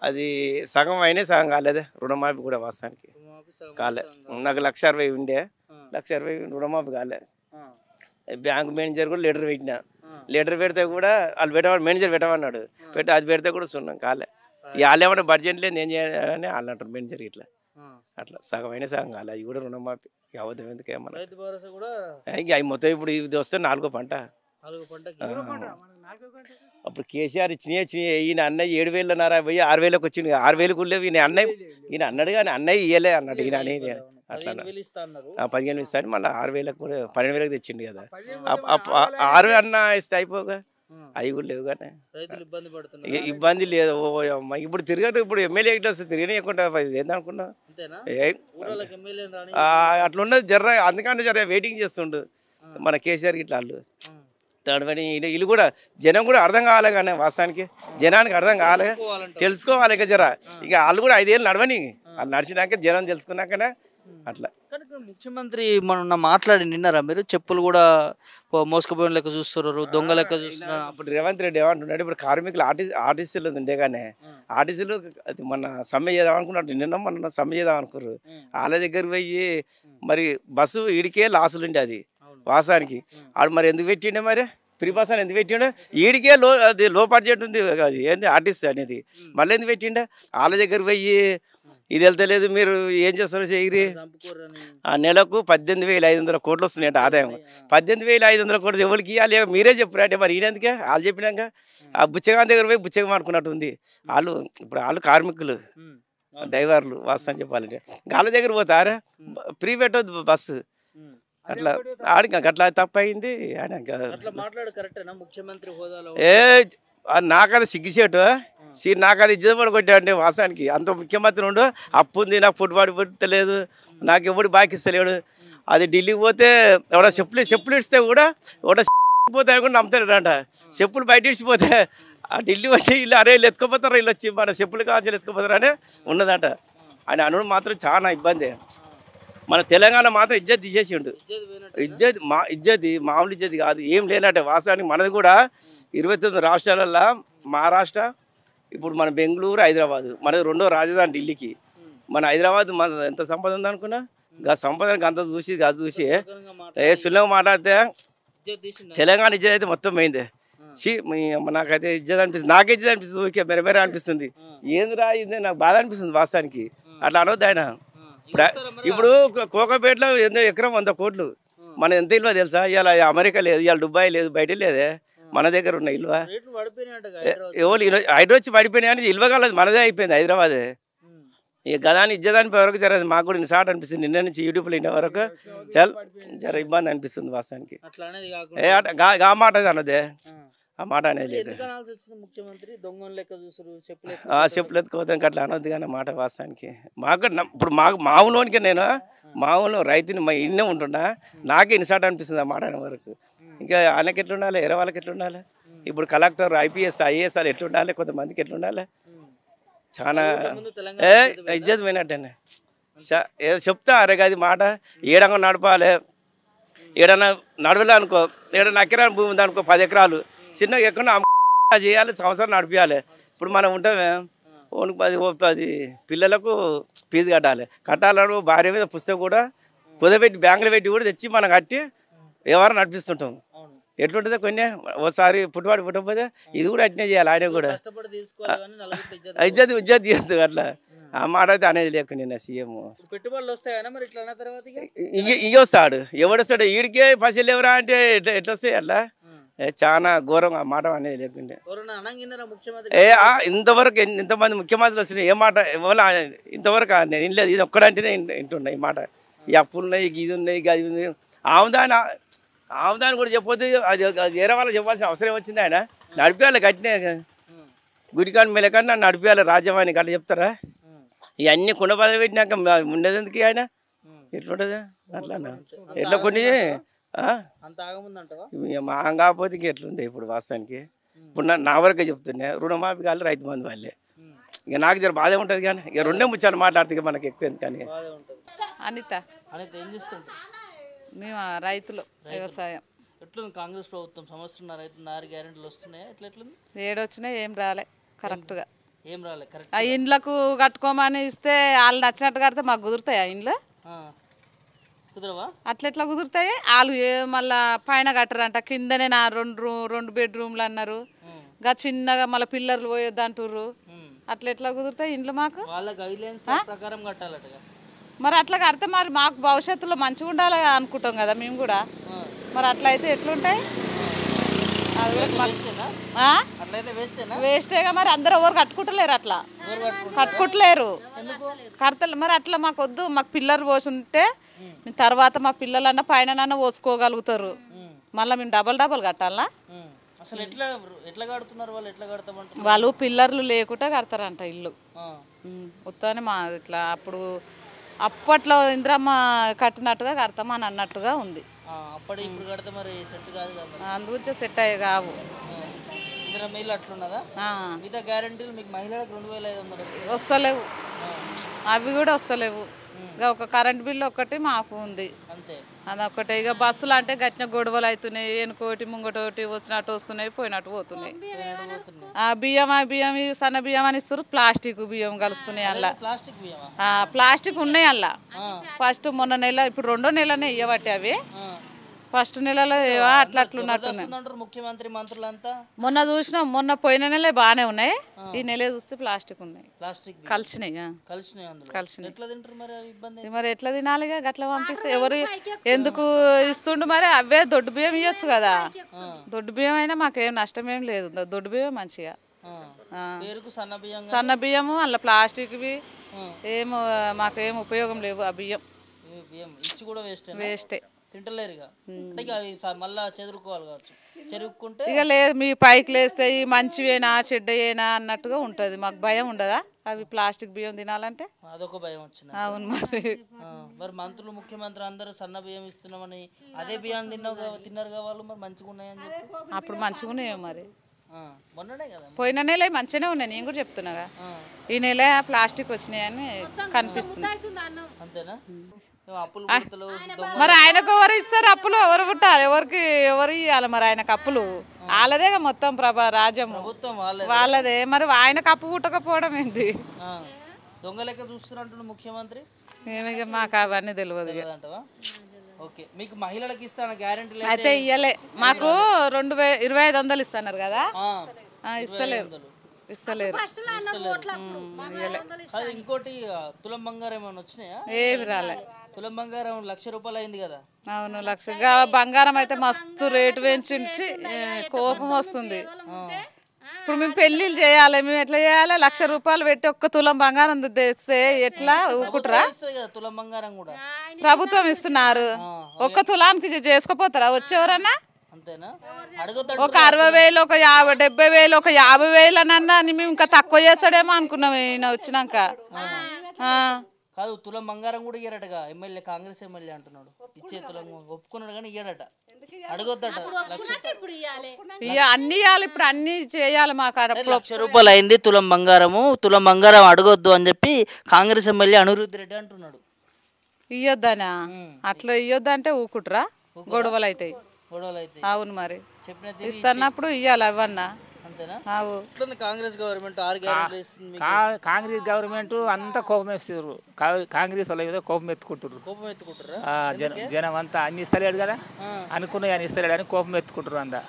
అది సగం అయినా సగం కాలేదే రుణమాఫీ కూడా వాస్తవానికి కాలే. నాకు 1,60,60 ఉండే, 1,60,60 రుణమాఫీ కాలే. బ్యాంక్ మేనేజర్ కూడా లెటర్ పెట్టినా, లెటర్ పెడితే కూడా వాళ్ళు పెట్టమని మేనేజర్ పెట్టమన్నాడు, అది పెడితే కూడా సున్నాం కాలే. వాళ్ళు ఏమన్నా బడ్జెట్ లేదు ఏం చేయాలని వాళ్ళు అంటారు మేనేజర్ ఇట్లా అట్లా సగం అయినా సగం కాలే. అది కూడా రుణమాఫీ అవద్దం ఎందుకు ఏమన్నా. ఇంక అవి మొత్తం ఇప్పుడు ఇది వస్తే 4వ పంట. అప్పుడు కేసీఆర్ ఇచ్చినాయి ఈయన అన్నయ్య 7,500 పోయి 6,000కి వచ్చింది. 6,000కు లేవు ఈయన అన్నయ్య, ఈయన అన్నాడు కానీ అన్నయ్య ఇయ్యలే అన్నాడు ఈయన అని అట్లా 15,000 ఇస్తాను మళ్ళీ 6,000కు కూడా 12,000కి తెచ్చిండు కదా. 6 అన్న ఇస్తే అయిపోగా అవి కూడా లేవు కానీ ఇబ్బంది లేదు. ఇప్పుడు తిరగదు, ఇప్పుడు ఎమ్మెల్యే ఇట్లా వస్తే తిరగనియకుండా ఏందనుకున్నా అట్లా ఉన్నది జర్ర. అందుకని జర వెయిటింగ్ చేస్తుండు మన కేసీఆర్ ఇట్లా వాళ్ళు నడవని. వీళ్ళు కూడా జనం కూడా అర్థం కావాలి కానీ వాస్తవానికి జనానికి అర్థం కావాలి, తెలుసుకోవాలి. ఇక జర ఇక వాళ్ళు కూడా 5 ఏళ్ళు నడవని, వాళ్ళు నడిచినాక జనం తెలుసుకున్నాకనే అట్లా. ముఖ్యమంత్రి మొన్న మాట్లాడి నిన్నారా మీరు? చెప్పులు కూడా మోసుకుపోయిన లెక్క చూస్తున్నారు, దొంగ లెక్క చూస్తున్నారు. అప్పుడు రేవంత్ రెడ్డి ఏమంటున్నాడు, ఇప్పుడు కార్మికులు ఆర్టీసీలు ఉండే కానీ ఆర్టీసీలు అది మన సమ్మె చేద్దాం అనుకున్నట్టు నిన్న మొన్న సమ్మె చేద్దాం అనుకున్నారు. వాళ్ళ దగ్గరికి పోయి మరి బస్సు ఈడికే లాసులు ఉండే అది వాసానికి. ఆడు మరి ఎందుకు పెట్టిండే మరి ఫ్రీ బస్ అని ఎందుకు పెట్టిండే? ఈడికే అది లో బడ్జెట్ ఉంది అది ఏంది ఆర్టీసీ అనేది, మళ్ళీ ఎందుకు పెట్టిండే? వాళ్ళ దగ్గర పోయి ఇది వెళ్తలేదు మీరు ఏం చేస్తారో చేయరి. ఆ నెలకు 18,500 కోట్లు వస్తున్నాయంట ఆదాయం. 18,500 కోట్లు ఎవరికి ఇవ్వాలి మీరే చెప్పారు అంటే మరి ఈయనందుకే వాళ్ళు చెప్పినాక ఆ బుచ్చగాని దగ్గర పోయి బుచ్చగా అనుకున్నట్టు ఉంది. వాళ్ళు కార్మికులు డ్రైవర్లు వాస్తవం చెప్పాలంటే వాళ్ళ దగ్గర పోతారా ఫ్రీ పెట్టద్దు బస్సు అట్లా ఆడిక అట్లా తప్పు అయింది. నాకది సిగ్గిసేటు నాకది ఇజ్జత కొట్టాడంటే వాసానికి అంత ముఖ్యమంత్రి ఉండు. అప్పు ఉంది, నాకు ఫుట్బాల్ పెట్టలేదు, నాకు ఎవడు బాకిస్తలేడు. అది ఢిల్లీకి పోతే ఎవడ చెప్పులు ఇస్తే కూడా ఎవడ పోతే కూడా నమ్ముతాడంట. చెప్పులు బయట ఇచ్చిపోతే ఆ ఢిల్లీ వచ్చి ఇల్లు అరే వీళ్ళు ఎత్తుకుపోతారు, వీళ్ళు వచ్చి మన చెప్పులు కాల్చి ఎత్తుకుపోతారు అని ఉన్నదంట. ఆయన అనుడు మాత్రం చాలా ఇబ్బంది. మన తెలంగాణ మాత్రం ఇజ్జత్ తీసేసిండు. ఇజ్జత్ మామూలు ఇజ్జత్ కాదు, ఏం లేనట్టే వాస్తవానికి. మనది కూడా 29 రాష్ట్రాలల్లో మహారాష్ట్ర, ఇప్పుడు మన బెంగళూరు, హైదరాబాదు, మనది 2వ రాజధాని ఢిల్లీకి. మన హైదరాబాద్ మన ఎంత సంపద ఉందనుకున్నా, సంపదకి అంత చూసి సులభంగా మాట్లాడితే తెలంగాణ ఇజ్జత్ అయితే మొత్తం పోయింది. నాకైతే ఇజ్జత్ అనిపిస్తుంది, నాకే ఇజ్జత్ అనిపిస్తుంది, ఊరికే మెరమెర అనిపిస్తుంది. ఏందిరా ఇది నాకు బాధ అనిపిస్తుంది వాస్తవానికి. అట్లా అనవద్దు ఆయన. ఇప్పుడు కోకాపేటలో ఎకరం 100 కోట్లు, మన ఎంత ఇల్వ తెలుసా? ఇవాళ అమెరికా లేదు, ఇవాళ దుబాయ్ లేదు, బయట లేదే, మన దగ్గర ఉన్న ఇల్వ ఎవరు హైడ్రో వచ్చి పడిపోయినాయి. ఇల్వ కాలేదు, మనదే అయిపోయింది హైదరాబాదే. ఇక గదాన్ని ఇజ్జదాన్ని వరకు జరగదు. మాకు కూడా సాట్ అనిపిస్తుంది. నిన్న నుంచి యూట్యూబ్లో ఇండే వరకు జర ఇబ్బంది అనిపిస్తుంది వాస్తవానికి. ఆ మాట అన్నదే, ఆ మాట అనేది చెప్పులు ఎత్తుకోవద్దని అట్లా అనొద్దు కానీ మాట వాస్తవానికి. మాకు ఇప్పుడు మా ఊళ్ళోనికి నేను మా ఊళ్ళో రైతుని ఇన్నే ఉంటున్నా, నాకే ఇన్సాట్ అనిపిస్తుంది ఆ మాట అనే వరకు. ఇంకా ఆయనకి ఎట్లుండాలి, ఎర వాళ్ళకి ఎట్లుండాలి, ఇప్పుడు కలెక్టర్, IPS, IAS ఎట్లుండాలి, కొంతమందికి ఎట్లుండాలి. చాలా ఇజ్జత్ పోయినట్టేనే. ఏదో చెప్తా అరే అది మాట ఏడంగా నడపాలి, ఏడన్నా నడవలే అనుకో, ఏడన్నా ఎకరాల భూమి ఉందనుకో 10 ఎకరాలు చిన్నగా ఎక్కడ చేయాలి, సంవత్సరం నడిపించాలి. ఇప్పుడు మనం ఉంటామే 10 పిల్లలకు ఫీజు కట్టాలని భార్య మీద పుస్తకం కూడా కుదబెట్టి బ్యాంకులో పెట్టి కూడా తెచ్చి మనం కట్టి ఎవరు నడిపిస్తుంటాం. ఎట్లుంటుందో కొన్ని ఓసారి పుట్టకపోతే ఇది కూడా అట్నే చేయాలి. ఆయన కూడా ఇజ్జత్ తీయద్దు అట్లా. ఆ మాట అయితే అనేది లేకు. నిన్న సీఎం ఇక వస్తాడు, ఎవడొస్తాడు ఈడికే పైసలు ఎవరా అంటే ఎట్లా వస్తాయి అట్లా. చాలా ఘోరం ఆ మాట అనేది లేకుండే. ఇంతవరకు ఇంతమంది ముఖ్యమంత్రులు వస్తున్నాయి, ఏ మాట ఇంతవరకు నేను వినలేదు. ఇది ఒక్కడంటేనే వింటున్నా ఈ మాట. ఈ అప్పులు ఉన్నాయి, ఇది ఉన్నాయి, అది ఉంది. ఆమెదాన్ని కూడా చెప్పొద్దు, అది వేరే వాళ్ళకి చెప్పాల్సిన అవసరం వచ్చింది. ఆయన నడిపేయాలి గట్టినే. గుడికాని మెలకాని నన్ను నడిపించాలి రాజ్యవాణి అట్లా చెప్తారా? ఇవన్నీ కుండ బదులు పెట్టినాక ఉండేది ఎందుకు ఆయన ఎట్లుంటుంది అట్లానా? ఎట్లా కొన్ని మా కాకపోతే ఇంక ఎట్లుంది ఇప్పుడు వాస్తవానికి. ఇప్పుడు నా వరకే చెప్తున్నా, రుణమాఫీ కాదు రైతు బంధు వాళ్ళే. ఇక నాకు జర బాధే ఉంటుంది కానీ ఇక రెండే ముచ్చాలు మాట్లాడితే మనకి ఎక్కువ ఎందుకని. అనిత ఏం చేస్తుంటారు? మేము రైతులు వ్యవసాయం. ఎట్లుంది కాంగ్రెస్ ప్రభుత్వం? సంవత్సరం రైతు 6 గ్యారెంటీలు వస్తున్నాయి, ఎట్లెట్లుంది? ఏడొచ్చినాయి ఏం రాలే కరెక్ట్గా. ఏం రాలే కరెక్ట్. ఆ ఇండ్లకు కట్టుకోమని ఇస్తే వాళ్ళు నచ్చినట్టు కడితే మాకు కుదురుతాయి ఆ ఇండ్లు? కుదరవా? అట్లెట్లా కుదురుతాయి? వాళ్ళు మళ్ళీ పైన కట్టరంట, కిందనే నా 2 బెడ్రూమ్లు అన్నారు, ఇంకా చిన్నగా మళ్ళీ పిల్లర్లు పోయొద్దు అంటుర్రు. అట్లెట్లా కుదురుతాయి ఇండ్లు మాకు? వాళ్ళ గైడ్లైన్స్ ప్రకారం కట్టాలట. మరి అట్లా కడితే మరి మాకు భవిష్యత్తులో మంచిగా ఉండాలి అనుకుంటాం కదా మేము కూడా. మరి అట్లా అయితే ఎట్లుంటాయి? వేస్టేగా. మరి అందరూ ఎవరు కట్టుకుంటలేరు, అట్లా కట్టుకుంటలేరు కడతలు. మరి అట్లా మాకు వద్దు. మాకు పిల్లలు పోసి ఉంటే తర్వాత మా పిల్లలన్నా పైన పోసుకోగలుగుతారు. మళ్ళీ మేము డబల్ కట్టాలా? అసలు ఎట్లా కడుతున్నారు వాళ్ళు? ఎట్లా కడతామంటారు వాళ్ళు? పిల్లర్లు లేకుండా కడతారంట ఇల్లు. ఉత్తనే మా ఇట్లా అప్పట్లో ఇంద్రమ్మ కట్టినట్టుగా కడతామని అన్నట్టుగా ఉంది. అందుగురించి సెట్ అయ్యే కావు. వస్తలేవు, అవి కూడా వస్తలేవు. ఇక ఒక కరెంట్ బిల్లు ఒక్కటి మాకు ఉంది, అదొక్కటే. ఇక బస్సులు అంటే గట్టిన గొడవలు అవుతున్నాయి, వెనుకోటి ముంగటోటి వచ్చినట్టు వస్తున్నాయి, పోయినట్టు పోతున్నాయి. బియ్యం సన్న బియ్యం అని ఇస్తారు, ప్లాస్టిక్ బియ్యం కలుస్తున్నాయి అలా. ప్లాస్టిక్ ఉన్నాయి అలా. ఫస్ట్ మొన్న నెల, ఇప్పుడు 2వ నెలనే ఇవ్వబట్టి అవి. ఫస్ట్ నెలలో అట్లున్నట్టున్నాయి. ముఖ్యమంత్రి మంత్రులంతా మొన్న చూసినాం, మొన్న పోయిన నెల బాగానే ఉన్నాయి, ఈ నెల చూస్తే ప్లాస్టిక్ ఉన్నాయి, కలిసినాయి. మరి ఎట్లా తినాలి? గట్లా పంపిస్తే ఎవరు ఎందుకు ఇస్తుండు? మరి అవే దొడ్డు బియ్యం ఇవ్వచ్చు కదా. దొడ్డు బియ్యం అయినా మాకేం నష్టమేం లేదు, దొడ్డు బియ్యం మంచిగా. సన్న బియ్యము అలా ప్లాస్టిక్వి ఏమో మాకేం ఉపయోగం లేవు. ఆ బియ్యం వేస్టే. తింటలేరుగా, మళ్ళా చెదురుకోవాలి కావచ్చు. చెరుక్కుంటే ఇక లేదు, మీ పైకి లేస్తాయి, మంచివేనా చెడ్డయేనా అన్నట్టుగా ఉంటుంది. మాకు భయం ఉండదా అవి ప్లాస్టిక్ బియ్యం తినాలంటే? అదొక భయం వచ్చింది. అవును. మరి మంత్రులు ముఖ్యమంత్రి అందరూ సన్న బియ్యం ఇస్తున్నామని అదే బియ్యాన్ని తిన్నారు వాళ్ళు. మరి మంచిగా ఉన్నాయని చెప్పి అప్పుడు మంచిగా ఉన్నాయో మరి. మొన్ననే కదా, పోయిన నెల మంచిగానే ఉన్నాయి, నేను కూడా చెప్తున్నాగా. ఈ నెల ప్లాస్టిక్ వచ్చినాయని కనిపిస్తుంది. అంతేనా? మరి ఆయనకు ఎవరు ఇస్తారు అప్పులు? ఎవరు పుట్టాలి? ఎవరు ఇవ్వాలి మరి ఆయనకు అప్పులు? వాళ్ళదేగా మొత్తం రాజ్యం వాళ్ళదే. మరి ఆయనకు అప్పు పుట్టకపోవడం ఏంది? దొంగ లెక్క చూస్తున్నట్టు ముఖ్యమంత్రి. మేమిక మాకు అవన్నీ తెలియదు. మీకు మహిళలకు ఇస్తాను గ్యారెంటీ అయితే ఇయ్యలే. మాకు 2500 ఇస్తున్నారు కదా, ఇస్తలేరు. ఇంకోటి తులం బంగారం ఏమైనా వచ్చినాయా? ఏమి రాలే. తులం బంగారం 1,00,000 రూపాయలు అయింది కదా. అవును, 1,00,000. బంగారం అయితే మస్తు రేటు పెంచి కోపం వస్తుంది. ఇప్పుడు మేము పెళ్లిళ్ళు చేయాలి, మేము ఎట్లా చేయాలి? 1,00,000 రూపాయలు పెట్టి 1 తులం బంగారం తెస్తే ఎట్లా ఊరుకుంటారా? తులం బంగారం కూడా ప్రభుత్వం ఇస్తున్నారు. 1 తులానికి చేసుకోపోతారా వచ్చేవరన్నా? ఒక 60,000, ఒక 70,000, ఒక 50,000 అన్నా మేము ఇంకా తక్కువ చేస్తాడేమో అనుకున్నాం ఈయన వచ్చినాక. కాదు, తులం బంగారం కూడా ఇయ్యడటగా. ఎమ్మెల్యే, కాంగ్రెస్ ఎమ్మెల్యే అంటున్నాడు ఇచ్చే తులం ఒప్పుకున్నాడు కానీ ఇయ్యడట, అడగొద్దట. అన్ని ఇవ్వాలి, ఇప్పుడు అన్ని చేయాలి. మాకు 1,00,000 రూపాయలు అయింది తులం బంగారము, తులం బంగారం అడగొద్దు అని చెప్పి కాంగ్రెస్ ఎమ్మెల్యే అనిరుద్ధ్ రెడ్డి అంటున్నాడు. ఇయ్యొద్దనా? అట్లా ఇయ్యొద్దు అంటే ఊకుంటారా? గొడవలు అవుతాయి. అవును, మరి ఇస్తున్నప్పుడు ఇవ్వాలి అవన్నా. కాంగ్రెస్ గవర్నమెంట్ కాంగ్రెస్ గవర్నమెంట్ అంతా కోపం వేస్తారు. కాంగ్రెస్ వాళ్ళ మీద కోపం ఎత్తుకుంటారు. జనం అంతా అన్ని ఇస్తలేడు కదా, అనుకున్న ఆయన ఇస్తలేడు అని కోపం ఎత్తుకుంటారు అంతా.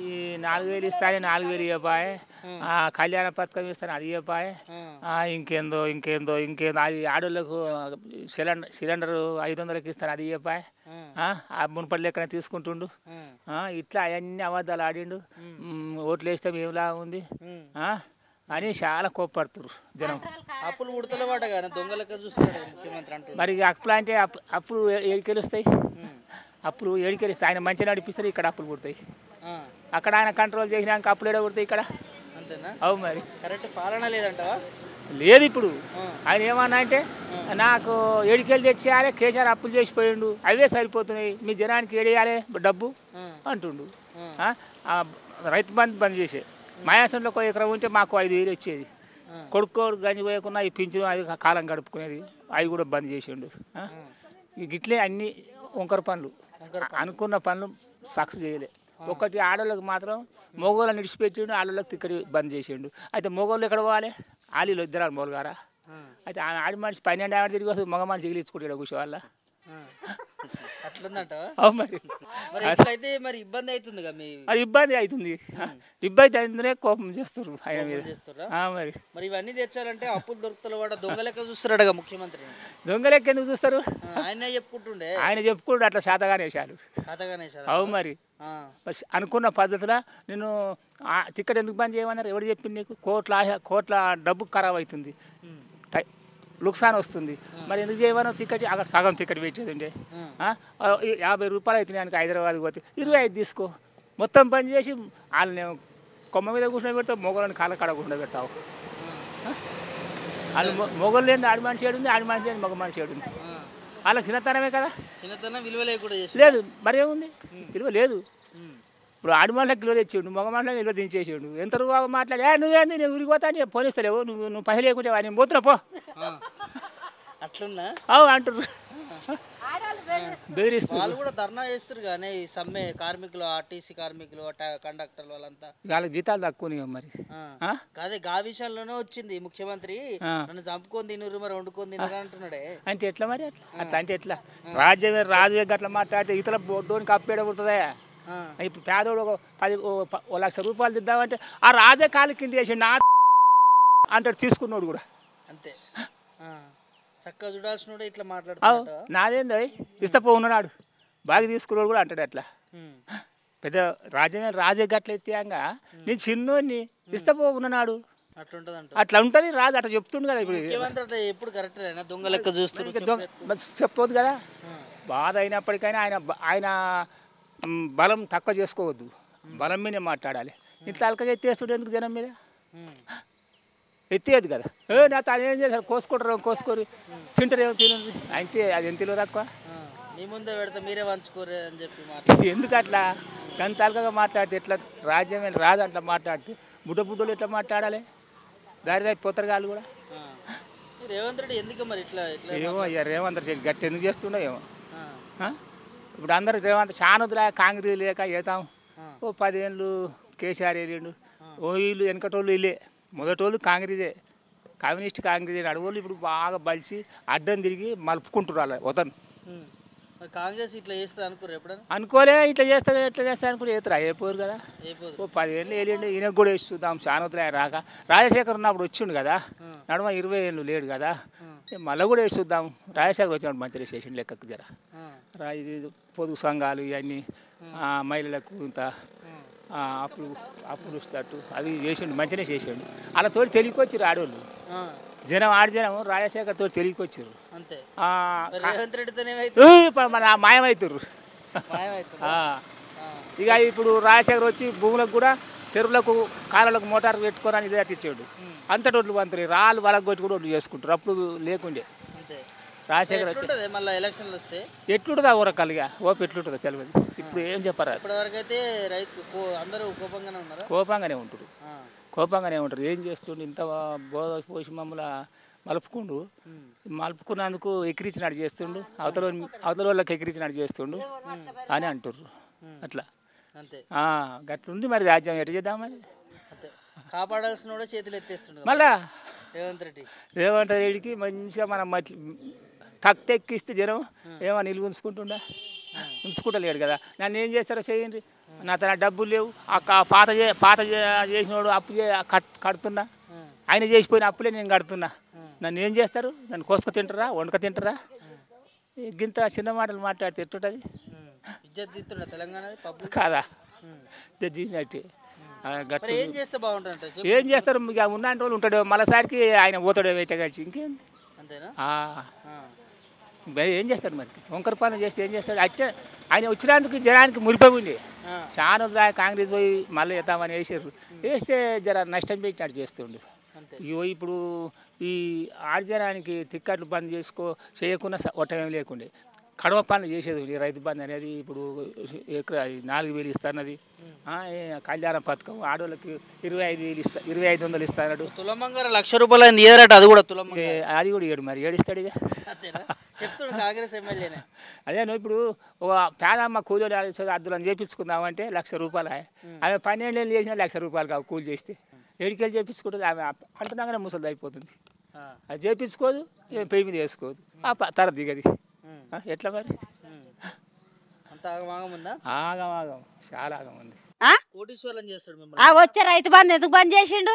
ఈ 4,000 ఇస్తానే 4,000 ఇవ్వబాయే, కళ్యాణ పథకం ఇస్తాను అది ఇవ్వబాయే, ఇంకేందో అది ఆడోళ్ళకు సిలిండర్ 500కి ఇస్తాను అది ఇవ్వబాయే, ఆ మున్పడి లెక్కన తీసుకుంటుండు. ఇట్లా అవన్నీ అబద్ధాలు ఆడిండు. ఓట్లు వేస్తే మేములా ఉంది అని చాలా కోప్పడుతున్నారు జనం. అప్పులు ఉడతలవాట కానీ దొంగ లెక్క చూస్తున్నాడు ముఖ్యమంత్రి అంటూ. మరి అప్పులు అంటే అప్పుడు ఏడికెళ్ళి వస్తాయి, అప్పులు ఏడికెళ్ళి ఆయన మంచిగా నడిపిస్తారు, ఇక్కడ అప్పులు పుడతాయి. అక్కడ ఆయన కంట్రోల్ చేసినాక అప్పులు ఏడ పుడతాయి ఇక్కడ. అంతేనా? అవు మరి కరెక్ట్ పాలన లేదంటావా? లేదు ఇప్పుడు ఆయన ఏమన్నా అంటే నాకు ఏడికెళ్ళి తెచ్చేయాలి, కేసీఆర్ అప్పులు చేసిపోయిండు, అవే సరిపోతున్నాయి, మీ జనానికి ఏడేయాలి డబ్బు అంటుండు. రైతు బంద్ చేసే మాయాసంలో ఒక ఎకరం ఉంటే మాకు 5,000 వచ్చేది, కొడుకు గంజి పోయకుండా ఈ పింఛను అది కాలం గడుపుకునేది, అవి కూడా బంద్ చేసిండు. గిట్లే అన్ని వంకర పనులు, అనుకున్న పనులు సక్సెస్ చేయలే. ఒకటి ఆడవాళ్ళకి మాత్రం మగవాళ్ళని విడిచిపెట్టిండు, ఆడవాళ్ళకి తిక్కడి బంద్ చేసిండు. అయితే మగవాళ్ళు ఎక్కడ పోవాలి? ఆలీలో ఇద్దరు మోలుగారా. అయితే ఆడి మనిషి 12 ఆవిడ తిరిగి వస్తుంది, మగ మనిషి ఎగిలించుకుంటాడు కూర్చోవాళ్ళ. అట్లుందంటావా? అవు మరి అయితే మరి ఇబ్బంది అవుతుందిగా, అది ఇబ్బంది అవుతుంది. ఇబ్బంది అవుతుందనే కోపం చేస్తారు ఆయన మీద. మరి మరి ఇవన్నీ తెచ్చారంటే అప్పులు దొరుకుతల వాడ దొంగ లెక్క చూస్తున్నాడుగా ముఖ్యమంత్రి. దొంగ లెక్క ఎందుకు చూస్తారు? ఆయన చెప్పుకుంటుండే, ఆయన చెప్పుకుంటూ అట్లా శాతగానే వేశారు. అవు మరి అనుకున్న పద్ధతిలో నేను టికెట్ ఎందుకు బంద్ చేయమన్నారు? ఎవరు చెప్పింది నీకు? కోట్ల డబ్బు ఖరాబ్ అవుతుంది, లుక్సాన్ వస్తుంది, మరి ఎందుకు చేయమని టికెట్ అక్కడ సగం టికెట్ పెట్టేది ఉండే. 50 రూపాయలు అవుతుంది ఆయనకి హైదరాబాద్కి పోతే, 25 తీసుకో, మొత్తం పని చేసి వాళ్ళని కొమ్మ మీద కూర్చొని పెడతావు, మొగోళ్ళని కాళ్ళ కాడ కూర్చొని పెడతావు. వాళ్ళు మొగోళ్ళు లేని ఆడి మనిషి ఏడుంది, ఆడి మనిషి లేని మగ మనిషి ఏడుంది. వాళ్ళకి చిన్నతనమే కదా, లేదు మరి ఏముంది, విలువ లేదు. ఇప్పుడు ఆడి మాటలకు విలువ తెచ్చిండు, మగ మాటలకు విలువ దించేసిండు. ఎంత బాగా మాట్లాడి నువ్వేంది, నేను ఊరికి పోతా అని పోనిస్తలేవు, నువ్వు పైసలు లేకుంటే నేను పోతున్నా పో అట్లున్నా అంటారు, బెదిరిస్తారు. వాళ్ళు కూడా ధర్నా చేస్తారు కానీ ఈ సమ్మె కార్మికులు, ఆర్టీసీ కార్మికులు, కండక్టర్లు వాళ్ళంతా వాళ్ళకి జీతాలు తక్కువ మరి. అదే గా విషయంలోనే వచ్చింది ముఖ్యమంత్రి, నన్ను చంపుకొని తినరు మరి వండుకొని తినరు అంటున్నాడే. అంటే ఎట్లా మరి? అట్లా అంటే ఎట్లా? రాజు అట్లా మాట్లాడితే ఇతర బొడ్డోనికి అప్పేడబడుతుందా? ఇప్పుడు పేదోడు ఒక 1,00,000 రూపాయలు దిద్దామంటే ఆ రాజే కాలు కింద వేసి నా అంటాడు తీసుకున్నాడు కూడా. అంతే చక్కగా చూడాల్సిన ఇట్లా మాట్లాడుతున్నాడు. నాదేంది ఇస్తపో ఉన్నాడు, బాగా తీసుకున్నాడు కూడా అంటాడు. అట్లా పెద్ద రాజే గట్ల ఎత్తాక నేను చిన్నోడిని ఇస్తపో ఉన్నాడు, అట్లా ఉంటుంది రాజు. అట్లా చెప్తుండు కదా ఇప్పుడు. ఎప్పుడు కరెక్ట్ దొంగ లెక్క చూస్తుంది చెప్పొద్దు కదా. బాధ అయినప్పటికైనా ఆయన బలం తక్కువ చేసుకోవద్దు, బలం మీదే మాట్లాడాలి. ఇంట్లో అలకగా ఎత్తేస్తుండే ఎందుకు జనం మీద? ఎత్తేది కదా. నా తాను ఏం చేశారు, కోసుకుంటారు, కోసుకొని తింటారేమో తినండి అంటే అది ఎంతలో తక్కువ. మీ ముందే పెడితే మీరే వంచుకోరే అని చెప్పి ఎందుకు అట్లా గంత అలకగా మాట్లాడితే ఎట్లా? రాజ్యమే రాజు అట్లా మాట్లాడితే బుడ్డలు ఎట్లా మాట్లాడాలి? దారి పోతారు వాళ్ళు కూడా. రేవంత్ రెడ్డి ఎందుకు మరి ఇట్లా? ఏమో అయ్యా రేవంత్ రెడ్డి గట్టి ఎందుకు చేస్తుండో ఏమో. ఇప్పుడు అందరు రేవంత్ చానుద్రా కాంగ్రెస్ లేక ఏతాం. ఓ 10 ఏళ్ళు కేసీఆర్ వెళ్ళిండు, ఓ వీళ్ళు వెనకటోళ్ళు వీళ్ళే, మొదటోళ్ళు కాంగ్రెసే, కమ్యూనిస్ట్ కాంగ్రెస్ అడవులు ఇప్పుడు బాగా బలిసి అడ్డం తిరిగి మలుపుకుంటారు వాళ్ళ వతను. కాంగ్రెస్ ఇట్లా చేస్తారు అనుకోరు ఎప్పుడైనా? అనుకోలే ఇట్లా చేస్తారు అనుకుంటే చేస్తారు అయిపోరు కదా. ఓ 10 ఏళ్ళు వెళ్ళిండు, ఈయనకు కూడా ఇస్తుందాం చానుద్రా రాక. రాజశేఖర్ ఉన్నప్పుడు వచ్చిండు కదా, నడుమ 20 ఏళ్ళు లేడు కదా, మళ్ళీ కూడా వేస్తుందాం. రాజశేఖర్ వచ్చినప్పుడు మంచిగా చేసిండు లెక్కకు జర. ఇది పొదుపు సంఘాలు ఇవన్నీ మహిళలకు ఇంత అప్పులు ఇస్తట్టు అవి చేసిండు, మంచిగానే చేసిండు. అలా తోటి తెలియకొచ్చారు ఆడవాళ్ళు, జనం జనం రాజశేఖర్ తోటి తెలియకొచ్చారు. మన మాయమవుతారు. ఇక ఇప్పుడు రాజశేఖర్ వచ్చి భూములకు కూడా చెరువులకు కాళ్ళకు మోటార్ పెట్టుకోరని ఇచ్చాడు. అంతటి ఒడ్లు పంతులు రాళ్ళు వాళ్ళకి కొట్టి కూడా ఒడ్లు చేసుకుంటారు, అప్పుడు లేకుండే. రాజశేఖర్ వచ్చి మళ్ళీ ఎలక్షన్లు వస్తే ఎట్లుంటుందా ఊరకాలుగా ఓపు ఎట్లుంటుందో తెలియదు. ఇప్పుడు ఏం చెప్పారు? ఇప్పటివరకు అయితే అందరూ కోపంగానే ఉన్నారు, కోపంగానే ఉంటారు. ఏం చేస్తుండు? ఇంత బోధ పోసి మమ్మల్ని మలుపుకున్నందుకు ఎక్కిరించినట్టు చేస్తుండు, అవతల వాళ్ళకి ఎక్కిరించినట్టు చేస్తుండు అని అంటుర్రు. అట్లా గట్లుంది మరి రాజ్యం. ఎట్లా చేద్దాం మరి? కాపాడాల్సిన చేతులు ఎత్తేస్తుండు మళ్ళా రేవంత్ రెడ్డికి. మంచిగా మనం కక్కెక్కిస్తే జనం ఏమని నిలువ ఉంచుకుంటలేడు కదా. నన్ను ఏం చేస్తారో చేయండి, నా తన డబ్బులు లేవు, పాత చేసినోడు అప్పు కడుతున్నా, ఆయన చేసిపోయిన అప్పులే నేను కడుతున్నా, నన్ను ఏం చేస్తారు? నన్ను కోసుకు తింటారా, వండుక తింటారా? గింత చిన్న మాటలు మాట్లాడితే ఎట్టుంటుంది కాదా? తెచ్చినట్టు ఏం చేస్తారు? ఇక ఉన్న వాళ్ళు ఉంటాడు, మళ్ళీసారికి ఆయన పోతాడు వెయిట్ కలిసి. ఇంకేంది? మరి ఏం చేస్తాడు మరి వంకర పనులు చేస్తే ఏం చేస్తాడు అట్టే ఆయన వచ్చినందుకు జనానికి మురిపోయి ఉండే చాలా కాంగ్రెస్ పోయి మళ్ళీ వేద్దామని వేసారు వేస్తే జర నష్టం పెట్టినట్టు చేస్తుండు ఇగో ఇప్పుడు ఈ ఆర్జనానికి తిక్కట్లు బంద్ చేయకుండా ఒట్టమేం లేకుండే కడవ పనులు చేసేది ఈ రైతు బంధు అనేది ఇప్పుడు 4,000 ఇస్తున్నది కళ్యాణ పథకం ఆడవాళ్ళకి 2,500 ఇస్తాడు తులమంగారు ₹1,00,000 అయింది ఏదట అది కూడా అది కూడా ఏడు మరి ఏడిస్తాడు ఇక చెప్తాడు కాంగ్రెస్ ఎమ్మెల్యేనే అదే ఇప్పుడు ఒక పేదమ్మ కూలీలు అద్దులను చేయించుకుందామంటే ₹1,00,000 ఆమె 12 ఏళ్ళు చేసినా ₹1,00,000 కావు కూలి చేస్తే ఏడికెళ్ళి చేయించుకుంటుంది ఆమె అంటున్నాగానే ముసలిది అయిపోతుంది అది చేయించుకోదు పెయి మీద వేసుకోదు తర దిగది ఎట్లా మరి అంత ఆగమాగం ఉందా ఆగమాగం చాలా ఆగం ఉంది కోటీశ్వరం చేస్తాడు మిమ్మల్ని వచ్చే రైతు బంధు ఎందుకు బంద్ చేసిండు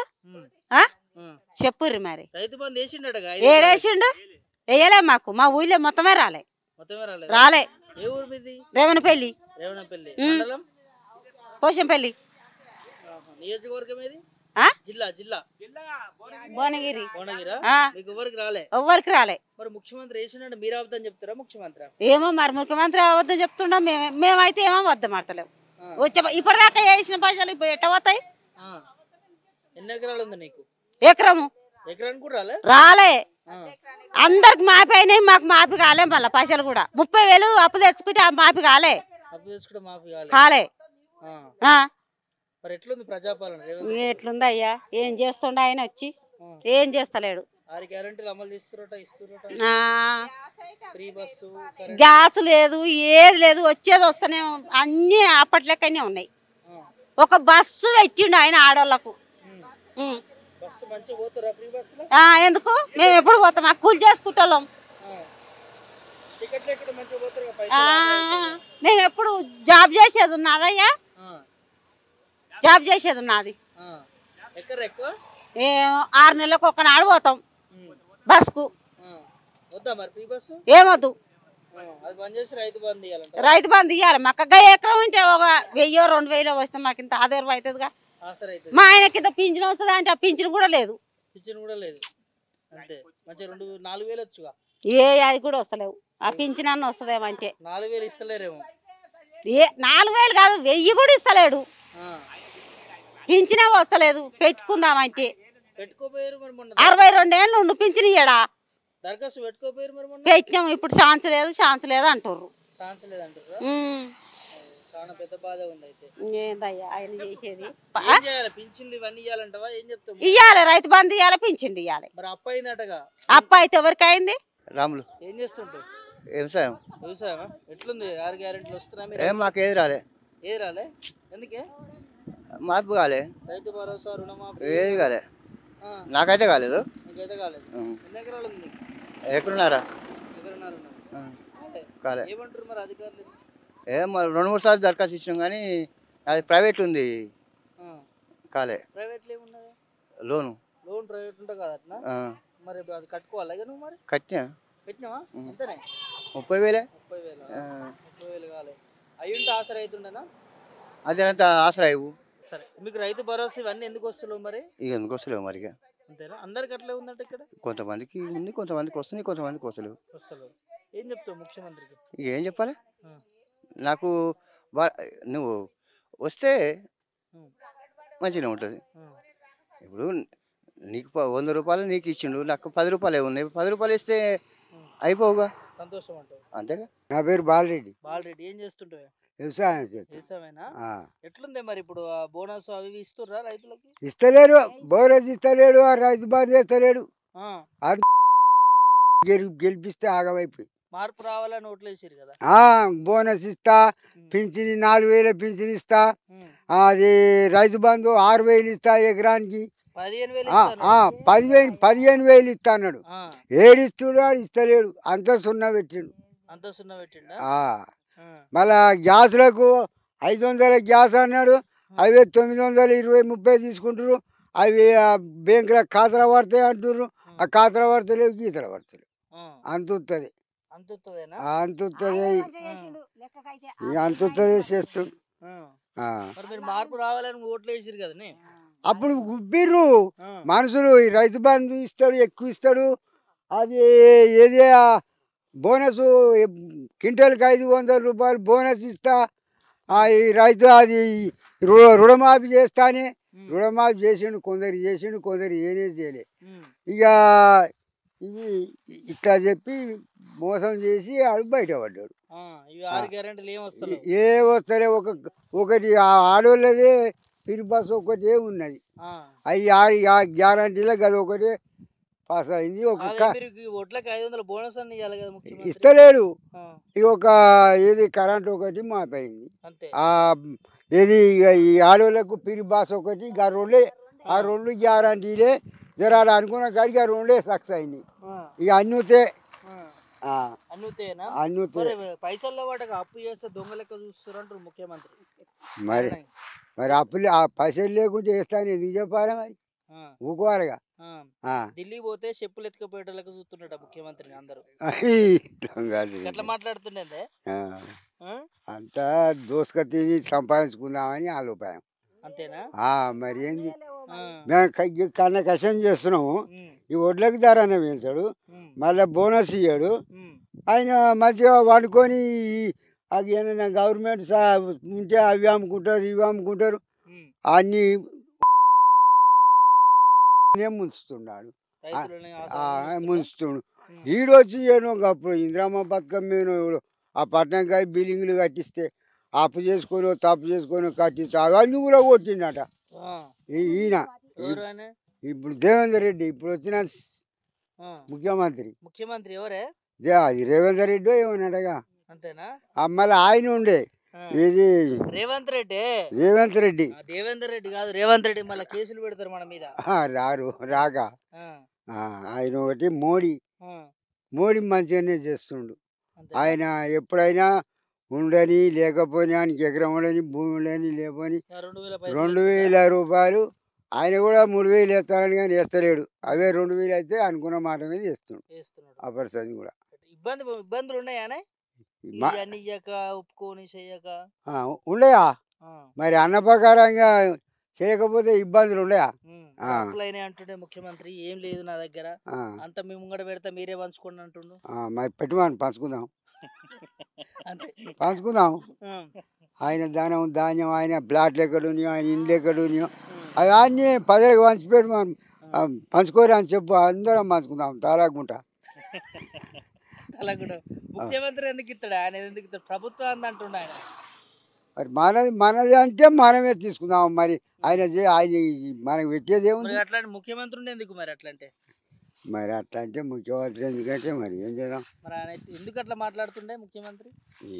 చెప్పుర్రి మరి రైతు బంధు వేసిండగా ఏడేసిండు వేయలే మాకు మా ఊళ్ళో మొత్తమే రాలే రాలే ఏ ఊరు మీది రేవనపల్లి మండలం కోశంపల్లి నియోజకవర్గం ఏది జిల్లా భువనగిరి ఎవరికి రాలే మరి ముఖ్యమంత్రి వేసినట్టు మీరు అవద్దని చెప్తారా ముఖ్యమంత్రి ఏమో మరి ముఖ్యమంత్రి అవద్దని చెప్తున్నాం మేమైతే ఏమో వద్ద మాడతలేము వచ్చే ఇప్పటిదాకా వేసిన పైసలు ఇప్పుడు ఎట్ట పోతాయి ఎన్ని ఎకరాలు ఉంది నీకు ఎకరము ఎకరానికి కూడా రాలే అందరికి మాపి అయినాయి మాకు మాపి కాలే మళ్ళీ పైసలు కూడా 30,000 అప్పు తెచ్చుకుంటే మాపి కాలే కాలే మరి ఎట్లుంది ప్రజాపాలన ఎట్లుంది అయ్యా ఏం చేస్తుండ ఆయన వచ్చి ఏం చేస్తలేడు 6 గ్యారెంటీలు అమలు చేస్తురట ఫ్రీ బస్సు గ్యాస్ లేదు ఏది లేదు వచ్చేది వస్తూనే అన్నీ అప్పట్లెక్కనే ఉన్నాయి ఒక బస్సు పెట్టిండు ఆయన ఆడోళ్ళకు ఎందుకు మేము ఎప్పుడు పోతాం మాకు కూలి చేసుకుంటాం మేము ఎప్పుడు జాబ్ చేసేది ఉన్నదయ్యా జాబ్ చేసేది ఉన్నది 6 నెలలకు ఒకనాడు పోతాం బస్కు ఏమొద్దు రైతు బంధు ఇవ్వాలి మాకు ఎకరం ఉంటే ఒక 1,000-2,000 వస్తే మాకు ఇంత ఆధారం అవుతుందిగా మా ఆయనకి ఇంత పింఛన్ వస్తుంది అంటే ఆ పింఛన్ కూడా లేదు ఏ అది కూడా వస్తలేవు ఆ పింఛన్ అన్న వస్తుందేమో అంటే 4,000 ఇస్తలేరేమో 4,000 కాదు 1,000 కూడా ఇస్తలేడు పింఛనే వస్తలేదు పెట్టుకుందామంటే 62 ఏళ్ళు ఉండు పింఛన్ ఇయ్యడా పెట్టినాం ఇప్పుడు ఛాన్స్ లేదు అంటారు ఏందయ్యా ఆయన చేసేది ఇయ్యాలి రైతు బంధు ఇయ్యాలి పింఛన్ ఇయ్యాలి అప్ప అయితే ఎవరికి అయింది రాములు ఏం చేస్తుంటావు వ్యవసాయం ఎట్లుంది 6 గ్యారెంటీలు వస్తున్నాయి మాకు ఏది రాలే ఎందుకే మార్పు కాలే రైతు భరోసా రుణమాఫీ ఏది కాలే నాకైతే కాలేదు ఎన్ని ఎకరాలు ఉంది ఎక్కడున్నారా కాలే ఏమంటారు మరి అధికారులు మరి 2-3 సార్లు దరఖాస్తు ఇచ్చినాం కానీ అది ప్రైవేట్ ఉంది కాలే ప్రైవేట్లో ఏమున్నది లోన్ ప్రైవేట్ ఉంటే కదా అట్లా మరి అది కట్టుకోవాలి నువ్వు మరి పెట్టినావా అంతేనే 30,000 కాలే అయ్యుంటే ఆసరా అవుతుండేనా అదే అంత ఆసరా ఇవ్వు సరే మీకు రైతు భరోసా ఇవన్నీ ఎందుకు వస్తలేవు మరి ఇక ఎందుకు వస్తలేవు మరి అంతేనా అందరికి అట్లే ఉందంటే ఇక్కడ కొంతమందికి ఉంది కొంతమందికి వస్తున్నాయి కొంతమందికి వస్తలేవు ఏం చెప్తావు ముఖ్యమంత్రికి ఇక ఏం చెప్పాలి నాకు నువ్వు వస్తే మంచిగా ఉంటుంది ఇప్పుడు నీకు 100 రూపాయలు నీకు ఇచ్చిండు నాకు 10 రూపాయలే ఉన్నాయి 10 రూపాయలు ఇస్తే అయిపోవుగా సంతోషం అంటావు అంతేగా నా పేరు బాలరెడ్డి ఏం చేస్తుంటావు వ్యవసాయమేనా ఎట్లుంది మరి ఇప్పుడు బోనస్ అవి ఇస్తుర్రా రైతులకి ఇస్తలేడు బోనస్ ఇస్తలేడు ఆ రైతు బంధు చేస్తలేడు గెలిపిస్తే ఆగమైపోయి మార్పు రావాలని ఓట్లేసారు కదా బోనస్ ఇస్తా పింఛని 4,000 పింఛన్ ఇస్తా అది రైతు బంధు 6,000 ఇస్తా ఎకరానికి 15,000 ఇస్తా అన్నాడు ఏడిస్తుడు ఇస్తలేడు అంత సున్నా పెట్టిండు మళ్ళా గ్యాస్లకు 500 గ్యాస్ అన్నాడు అవి 920-30 తీసుకుంటారు అవి బ్యాంకులో ఖాతాలో పడతాయి అంటున్నారు ఆ ఖాతాలో పడతలేవు గీతలు పడతలేవు అంతుంది చేస్తుండు మార్పు రావాలని ఓట్లు వేసారు కదా అప్పుడు గుబ్బిర్రు మనుషులు ఈ రైతు బంధు ఇస్తాడు ఎక్కువ ఇస్తాడు అది ఏది బోనస్ క్వింటల్కి 500 రూపాయలు బోనస్ ఇస్తా, ఈ రైతు అది రుణమాఫీ చేస్తానే, రుణమాఫీ చేసిండు, కొందరు చేసిండు, కొందరు ఏనే చేయలే. ఇక ఇవి ఇట్లా చెప్పి మోసం చేసి ఆడు బయటపడ్డాడు. ఏ వస్తలే, ఒకటి ఆడోళ్ళదే ఫ్రీ బస్ ఒకటే ఉన్నది, అవి గ్యారంటీలో అది ఒకటే పాస్ అయింది. ఇస్తలేడు. ఇక ఒక ఏది కరెంట్ ఒకటి మాపైంది, ఏది ఈ ఆడోళ్ళకు ఫ్రీ బస్ ఒకటి, ఆ రెండు గ్యారంటీలే జర అనుకున్న కాడికి ఆ రెండే సక్సెస్ అయింది. ఇక అన్నుతే పైసల్లో వాటికి అప్పు చేస్తే దొంగ లెక్క చూస్తారు ముఖ్యమంత్రి. మరి అప్పులు ఆ పైసలు లేకుంటే వేస్తాను ఎందుకు చెప్పాలి, మరి ఊకోవాలిగా. ఢిల్లీ పోతే చెప్పులు ఎత్తుకపోయేటోళ్ళకి చూస్తుండట ముఖ్యమంత్రిని అందరూ. ఎట్లా మాట్లాడుతుండే అంతా దోసుక తిని సంపాదించుకుందామని ఆలోపాయం. అంతేనా? మరి ఏంది, మేము కన్న కష్టం చేస్తున్నాము. ఈ వడ్లకి ధరనే పెంచాడు, మళ్ళీ బోనస్ ఇయ్యాడు. ఆయన మంచిగా వండుకొని అది ఏమైనా గవర్నమెంట్ ఉంటే అవి అమ్ముకుంటారు, ఇవి అమ్ముకుంటారు, అన్నీ ముంచుతున్నాడు, ముంచుతుండు. ఈడొచ్చి ఏమో అప్పుడు ఇందిరమ్మ పథకం మేము ఆ పట్టణంకాయ బిల్డింగ్లు కట్టిస్తే అప్పు చేసుకొని తప్పు చేసుకొని కట్టిస్తే అవన్నీ కూడా కొట్టిండట ఈయన. ఇప్పుడు దేవేందర్ రెడ్డి ఇప్పుడు వచ్చిన ముఖ్యమంత్రి ఎవరే, అది రేవంత్ రెడ్డి ఏమన్నాడగా. అంతేనా? మళ్ళీ ఆయన ఉండే ఇది రేవంత్ రెడ్డి. దేవేందర్ రెడ్డి కాదు, రేవంత్ రెడ్డి. మళ్ళీ కేసులు పెడతారు మన మీద. రాక ఆయన ఒకటి మోడీ మంచిగానే చేస్తుండు. ఆయన ఎప్పుడైనా ఉండని లేకపోయినా ఆయనకి ఎకరం ఉండని భూమి ఉండని లేకపోని 2000 రూపాయలు ఆయన కూడా 3000 వేస్తారని కానీ వేస్తలేడు. అవే 2000 అయితే అనుకున్న మాట మీద వేస్తున్నాడు. ఆ పరిస్థితి కూడా ఇబ్బందులు ఉన్నాయానే, ఒప్పుకొని చెయ్యక ఉండయా, మరి అన్న ప్రకారంగా చేయకపోతే ఇబ్బందులు ఉండయా? అంటుండే ముఖ్యమంత్రి. ఏం లేదు నా దగ్గర, అంత మేము ముంగట పెడతా మీరే పంచుకోండి అంటుండు. మరి పెట్టుమని పంచుకుందాం, పంచుకుందాం. ఆయన ధాన్యం ఆయన ప్లాట్లు ఎక్కడున్నాయో, ఆయన ఇండ్లు ఎక్కడున్నాయో అవన్నీ పదరికి పంచిపెట్టు, పంచుకోరు అని చెప్పు, అందరం పంచుకుందాం తాలాకుంటా. ముఖ్యమంత్రి ఎందుకు ఇస్తాడు, ఆయన ఎందుకు ఇస్తాడు, ప్రభుత్వం అంది అంటుండే ఆయన. మరి మనది అంటే మనమే తీసుకుందాం. మరి ఆయన మనకు పెట్టేది ఏముంది, అట్లాంటి ముఖ్యమంత్రి ఎందుకు మరి అట్లా అంటే? మరి అట్లా అంటే ముఖ్యమంత్రి ఎందుకంటే మరి ఏం చేద్దాం. మరి ఆయన ఎందుకు అట్లా మాట్లాడుతుండే ముఖ్యమంత్రి?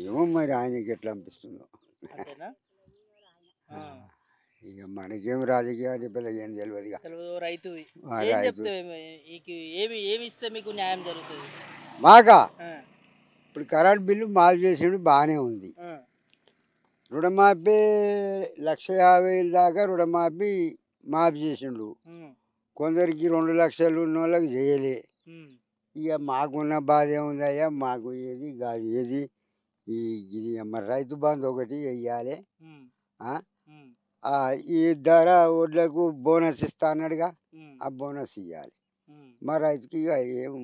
ఏమో మరి ఆయనకి ఎట్లా అనిపిస్తుందో. ఇక మనకేం రాజకీయాలు ఏం తెలియదు. రైతు ఏమి ఇస్తే మీకు న్యాయం జరుగుతుంది? మాకా ఇప్పుడు కరెంట్ బిల్లు మాఫ్ చేసిండు, బాగానే ఉంది. రుణమాఫీ 1,50,000 దాకా రుణమాఫీ మాఫీ చేసిండు. కొందరికి 2 లక్షలు ఉన్న వాళ్ళకి చేయలే. ఇక మాకున్న బాధ ఏముందయ్యా, మాకు ఏది కాదు ఏది ఇది మరి రైతు బంధు ఒకటి వెయ్యాలి. ఈ ధర వడ్లకు బోనస్ ఇస్తా అన్నాడుగా, ఆ బోనస్ ఇవ్వాలి. మా రైతుకి ఇక ఏం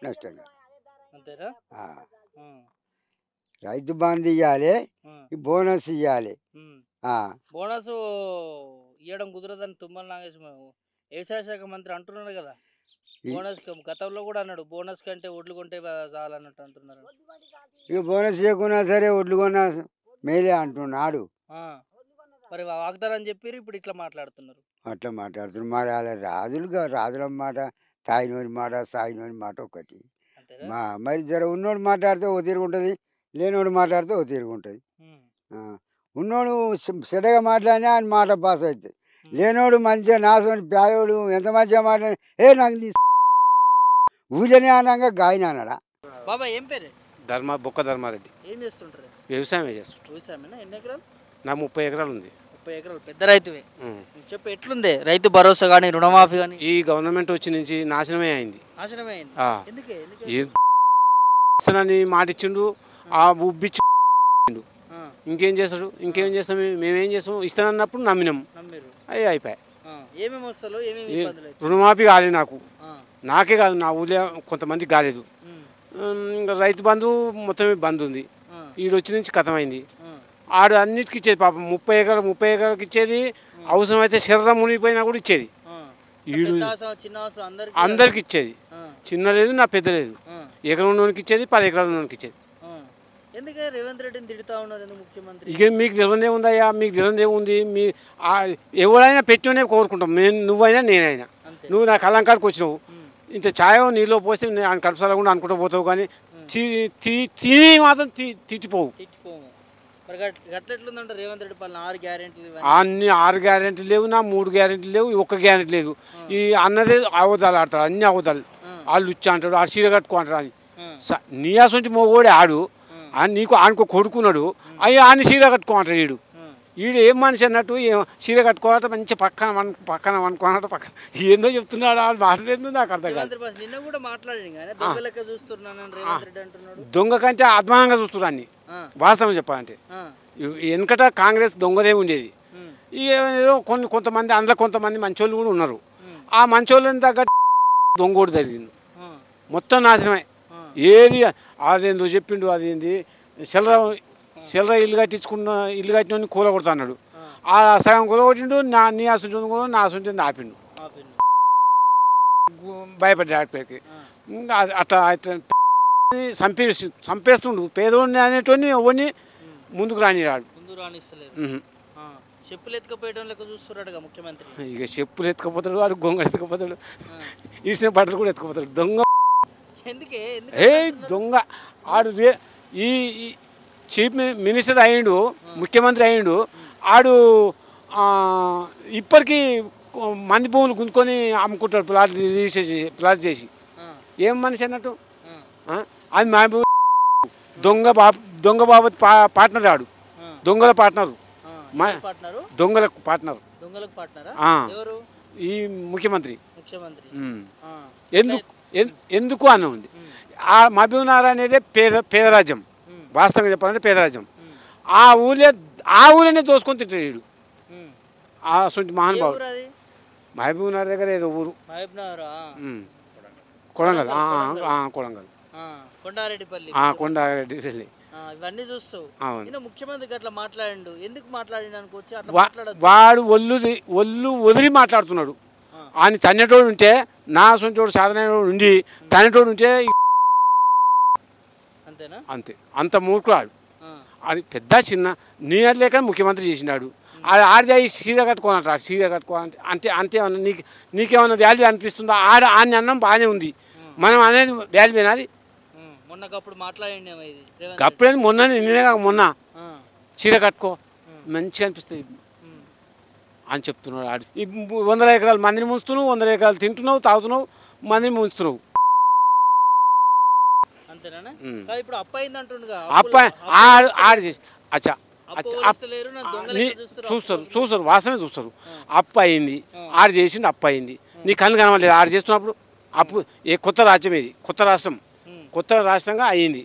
నష్టం కాదు. రైతు బంధు ఇవ్వాలి, బోనస్ ఇవ్వాలి. బోనస్ ఇవ్వడం కుదరదని తుమ్మల నాగేశ్వర వ్యవసాయ శాఖ మంత్రి అంటున్నాడు కదా. బోనస్ గతంలో కూడా అన్నాడు, బోనస్ కంటే ఒడ్లు కొంటే చాలన్నట్టు అంటున్నారు. ఇక బోనస్ చేయకున్నా సరే ఒడ్లు కొన్నా మేలే అంటున్నాడు. మరి వాగ్దానం చెప్పారు, ఇప్పుడు ఇట్లా మాట్లాడుతున్నారు. అట్లా మాట్లాడుతున్నారు. మరి అలా రాజుల మాట, తాయినోని మాట, సాయినోని మాట ఒకటి. మరి జర ఉన్నోడు మాట్లాడితే ఓ తీరుగు ఉంటుంది, లేనోడు మాట్లాడితే ఓ తీరుగు ఉంటుంది. ఉన్నోడు చెడ్డగా మాట్లాడినా ఆయన మాట పాస్ అవుతుంది. లేనోడు మంచిగా నాశనం పేదోడు ఎంత మంచిగా మాట్లాడి నాకు ఊళ్ళనే అన్నాక గాయన అన్నాడా. బాబా ఏం పేరు? బొక్క ధర్మారెడ్డి. ఏం చేస్తుంటారు? వ్యవసాయమే చేస్తుంటారు. వ్యవసాయమేనా? ఎన్ని ఎకరాలు? నా 30 ఎకరాలు ఉంది. 30 ఎకరాలు, పెద్ద రైతువే. చెప్పు ఎట్లుంది రైతు భరోసా కానీ రుణమాఫీ కానీ? ఈ గవర్నమెంట్ వచ్చి నుంచి నాశనమే అయింది. నాశనమే అయింది. ఇస్తానని మాట ఇచ్చిండు, ఆ ఉబ్బిచ్చిండు. ఇంకేం చేస్తాడు, ఇంకేం చేస్తాం, మేమేం చేస్తాం, ఇస్తానన్నప్పుడు నమ్మినాము, అవి అయిపోయాయి. రుణమాఫీ కాలేదు, నాకే కాదు నా ఊళ్ళో కొంతమంది కాలేదు. ఇంకా రైతు బంధు మొత్తమే బంద్ ఉంది. ఈడు వచ్చి నుంచి కథమైంది. ఆడు అన్నిటికి ఇచ్చేది పాపం 30 ఎకరాలకు ఇచ్చేది. అవసరమైతే శరీరం మునిగిపోయినా కూడా ఇచ్చేది. ఈడు అందరికి ఇచ్చేది. చిన్న లేదు నా పెద్ద లేదు. ఎకరం ఉన్నోనికి ఇచ్చేది, 10 ఎకరాల ఉన్నోనికి ఇచ్చేది. ఎందుకే రేవంత్ రెడ్డిని తిడుతా ఉన్నారు ముఖ్యమంత్రి? ఇక మీకు తెలియదే ఉందయ్యా, మీకు తెలియదే ఉంది. మీ ఎవరైనా పెట్టినే కోరుకుంటాం. నువ్వైనా నేనైనా. నువ్వు నా కళ్ళంకాడికి వచ్చినావు, ఇంత ఛాయో నీళ్ళు పోస్తే ఆయన కడుపుసాల కూడా అనుకుంటూ పోతావు, కానీ తిని మాత్రం తిట్టిపోవు. రేవంత్ రెడ్డి పాలన 6 గ్యారెంటీలు అన్ని 6 గ్యారెంటీలు లేవు, నా 3 గ్యారెంటీలు లేవు, 1 గ్యారెంటీ లేదు. ఈ అన్నదే అవదాలు ఆడతాడు, అన్ని అవదాలు. వాళ్ళు ఇచ్చి అంటాడు, ఆడు చీర కట్టుకో అంటాడు. అని నీ అసొంటి మోగోడే ఆడు, నీకు ఆనుకో కొడుకున్నాడు, అయ్యి ఆని చీర కట్టుకో అంటాడు. ఈడు ఏం మనిషి అన్నట్టు చీర కట్టుకోవాలంటే మంచి పక్కన అనుకోనట్టు పక్కన ఏందో చెప్తున్నాడు. ఆడు మాట్లాడేందో నాకు అర్థం కాదు. దొంగ కంటే అభిమానంగా చూస్తున్నారు అన్ని. వాస్తవం చెప్పాలంటే వెనకట కాంగ్రెస్ దొంగదే ఉండేది. ఏదో కొంతమంది అందులో కొంతమంది మంచోళ్ళు కూడా ఉన్నారు. ఆ మంచోళ్ళని తగ్గట్టు దొంగోడు జరిగింది, మొత్తం నాశనమే. ఏది అదేందో చెప్పిండు, అదేంది చిల్లర ఇల్లు కట్టించిన కూల కొడతా అన్నాడు. ఆ సగం కూల కొట్టిండు, నీ అసంటుంది కూడా నా అసంటుంది ఆపిండు. భయపడ్డా ఆడిపోయి అట్లా చంపేస్తుండు. పేదోడిని అనేటోని ఎవరిని ముందుకు రానిరాడు. చెప్పులు ఎత్తుకపోయడం లెక్క చూస్తున్నాడు ముఖ్యమంత్రి. ఇక చెప్పులు ఎత్తుకపోతాడు, వాడు గొంగ ఎత్తుకపోతాడు, ఇచ్చిన బట్టలు కూడా ఎత్తుకపోతాడు. దొంగ దొంగ ఆడు. ఈ చీఫ్ మినిస్టర్ అయ్యిండు, ముఖ్యమంత్రి అయ్యిండు. ఆడు ఇప్పటికీ మంది భూములు గుంజుకొని అమ్ముకుంటాడు, ప్లాట్ చేసి. ఏం మనిషి అన్నట్టు అది మా దొంగ బాబత్ పార్ట్నర్. ఆడు దొంగల పార్ట్నరు, దొంగలకు పార్ట్నర్ ఈ ముఖ్యమంత్రి. ఎందుకు అని ఉంది. ఆ మహబూబ్నగర్ అనేది పేదరాజ్యం, వాస్తవంగా చెప్పాలంటే పేదరాజ్యం. ఆ ఊళ్ళనే దోసుకొని తింటాడు వీడు. అసలు మహానుభావుడు. మహబూబ్నగర్ దగ్గర ఏదో ఊరు, కొడంగల్. కొడంగల్, కొండారెడ్డిపల్లి. ఇవన్నీ చూస్తావు. ముఖ్యమంత్రి అట్లా మాట్లాడిండు, ఎందుకు మాట్లాడిండు అనుకోవచ్చు. వాడు ఒళ్ళు వదిలి మాట్లాడుతున్నాడు. ఆయన తన్నేటోడు ఉంటే, నా సొంతోడు సాధనోడు ఉండి తన్నేటోడు ఉంటే అంతే. అంత మూర్ఖుడు. అది పెద్ద చిన్న నీరు లేక ముఖ్యమంత్రి చేసినాడు. ఆడిది చీర కట్టుకోనంట. చీర కట్టుకోవాలంటే అంటే నీకేమన్నా వాల్యూ అనిపిస్తుందా? ఆడిని అన్నం బాగానే ఉంది, మనం అనేది వాల్యూ వినాలి. అప్పుడేది మొన్న చీర కట్టుకో మంచిగా అనిపిస్తుంది అని చెప్తున్నాడు. ఆడు 100 ఎకరాలు మందిని ముంచుతున్నావు, 100 ఎకరాలు తింటున్నావు, తాగుతున్నావు, మందిని ముంచుతున్నావు. ఆడు చేసి అచ్చా చూస్తారు, వాసమే చూస్తారు. అప్పు అయింది, ఆడు చేసిండు, అప్పు అయింది. నీ కళ్ళు కనవలేదు ఆడు చేస్తున్నప్పుడు. అప్పుడు కొత్త రాజ్యం, ఇది కొత్త రాష్ట్రం, కొత్త రాష్ట్రంగా అయ్యింది.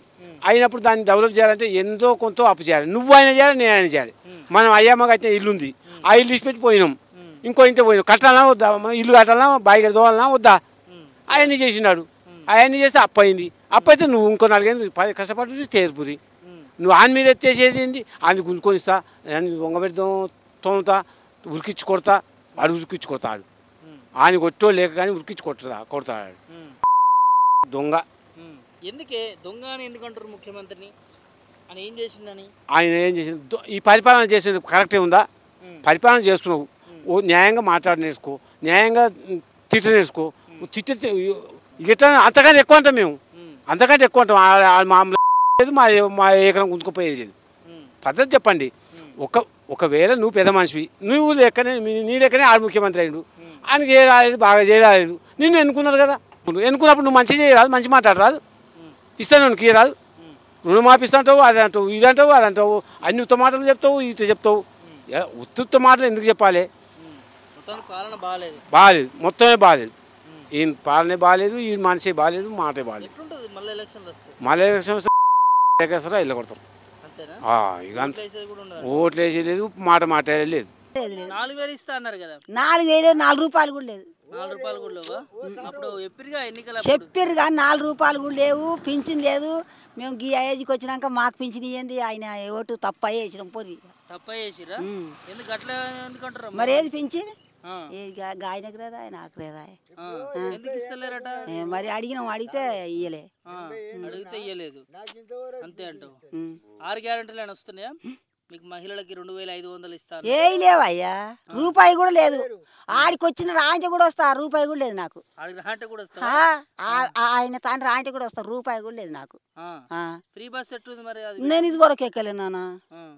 అయినప్పుడు దాన్ని డెవలప్ చేయాలంటే ఎంతో కొంత అప్పు చేయాలి. నువ్వు ఆయన చేయాలి, నేను ఆయన చేయాలి. మనం అయ్యమ్మకి అయితే ఇల్లు ఉంది, ఆ ఇల్లు ఇచ్చిపెట్టి పోయినాం, ఇంకో ఇంత పోయినాం. కట్టాలన్నా వద్దా? ఇల్లు కట్టాలన్నా, బాగా దోవాలన్నా వద్దా? అవన్నీ చేసినాడు. అవన్నీ చేస్తే అప్పు అయింది. అప్పు అయితే నువ్వు ఇంకో 4 ఏళ్ళు కష్టపడి తేరుపురి. నువ్వు ఆయన మీద ఎత్తేసేది ఏంది? ఆయన గుంజుకొని ఇస్తా, దొంగ పెడతాం, తోముతా, ఉరికిచ్చి కొడతా. ఆడు ఉరికిచ్చి కొడతాడు. ఆయన కొట్టో లేక కానీ ఉరికిచ్చి కొడతాడు. దొంగ. ఎందుకే దొంగ అని ఎందుకంటారు ముఖ్యమంత్రిని? ఆయన ఏం చేసిందని? ఆయన ఏం చేసింది? ఈ పరిపాలన చేసేది కరెక్టే ఉందా? పరిపాలన చేస్తున్నావు, న్యాయంగా మాట్లాడి నేర్చుకో, న్యాయంగా తిట్ట నేర్చుకో. ఇట్లా అంతకంటే ఎక్కువ అంటాం మేము, అంతకంటే ఎక్కువ అంటాం. మామూలు లేదు, మా ఎకరం గుంజుకుపోయేది లేదు. పద్ధతి చెప్పండి. ఒకవేళ నువ్వు పెద్ద మనిషివి, నువ్వు లెక్కనే నీ లెక్కనే ఆడు ముఖ్యమంత్రి అయ్యిండు, ఆయన చేయరాలేదు, బాగా చేయరాలేదు. నిన్ను ఎన్నుకున్నారు కదా, ఎన్నుకున్నప్పుడు నువ్వు మంచి చేయరాదు, మంచి మాట్లాడరాదు, ఇస్తాను నువ్వు కీయరాదు. రుణమాపిస్తా అంటావు, అది అంటావు, ఇది అంటావు, అది అంటావు, అన్ని ఉత్త మాటలు చెప్తావు, ఇట్లా చెప్తావు. ఉత్త మాటలు ఎందుకు చెప్పాలి? బాగాలేదు, మొత్తమే బాగాలేదు. ఈయన పాలనే బాగాలేదు, ఈయన మనిషి బాగాలేదు, మాటే బాగాలేదు. మళ్ళీ ఎలక్షన్ వస్తే ఇల్లు కొడతారు. ఇక ఓట్లు వేసేది లేదు, మాట మాట్లాడేది లేదు. 4000 ఇస్తా అన్నారు కదా, 4000 4 రూపాయలు కూడా లేదు. 4 రూపాయలు కూడా లేవా? అప్పుడు చెప్పిరుగా ఎన్నికల చెప్పారు కానీ 4 రూపాయలు కూడా లేవు, పింఛన్ లేదు. మేము ఈ ఏజ్కి వచ్చినాక మాకు పింఛన్ ఇవ్వండి, ఆయన ఓటు తప్ప వేసినాం పొరి. తప్ప చేసిరా? ఎందుకు అట్లా ఎందుకంటారు? మరి ఏది పింఛన్ ఆయనకు రాదా, ఆయన నాకు రాదా? ఎందుకు ఇస్తలేరట? మరి అడిగితే ఇయ్యలే. అడిగితే ఇయ్యలేదు అంతే అంటావు. 6 గ్యారెంటీలు అని వస్తున్నాయా మీకు? మహిళలకి 2500 ఇస్తాను. ఏ లేవయ్యా, రూపాయి కూడా లేదు. ఆడికి వచ్చిన రాంటి కూడా వస్తా, రూపాయి కూడా లేదు నాకు. ఆయన తండ్రి రాంటి కూడా వస్తా, రూపాయి కూడా లేదు నాకు. ఫ్రీ బస్ ఎట్టుంది మరి? నేను ఇది వరకు ఎక్కలే నాన్న.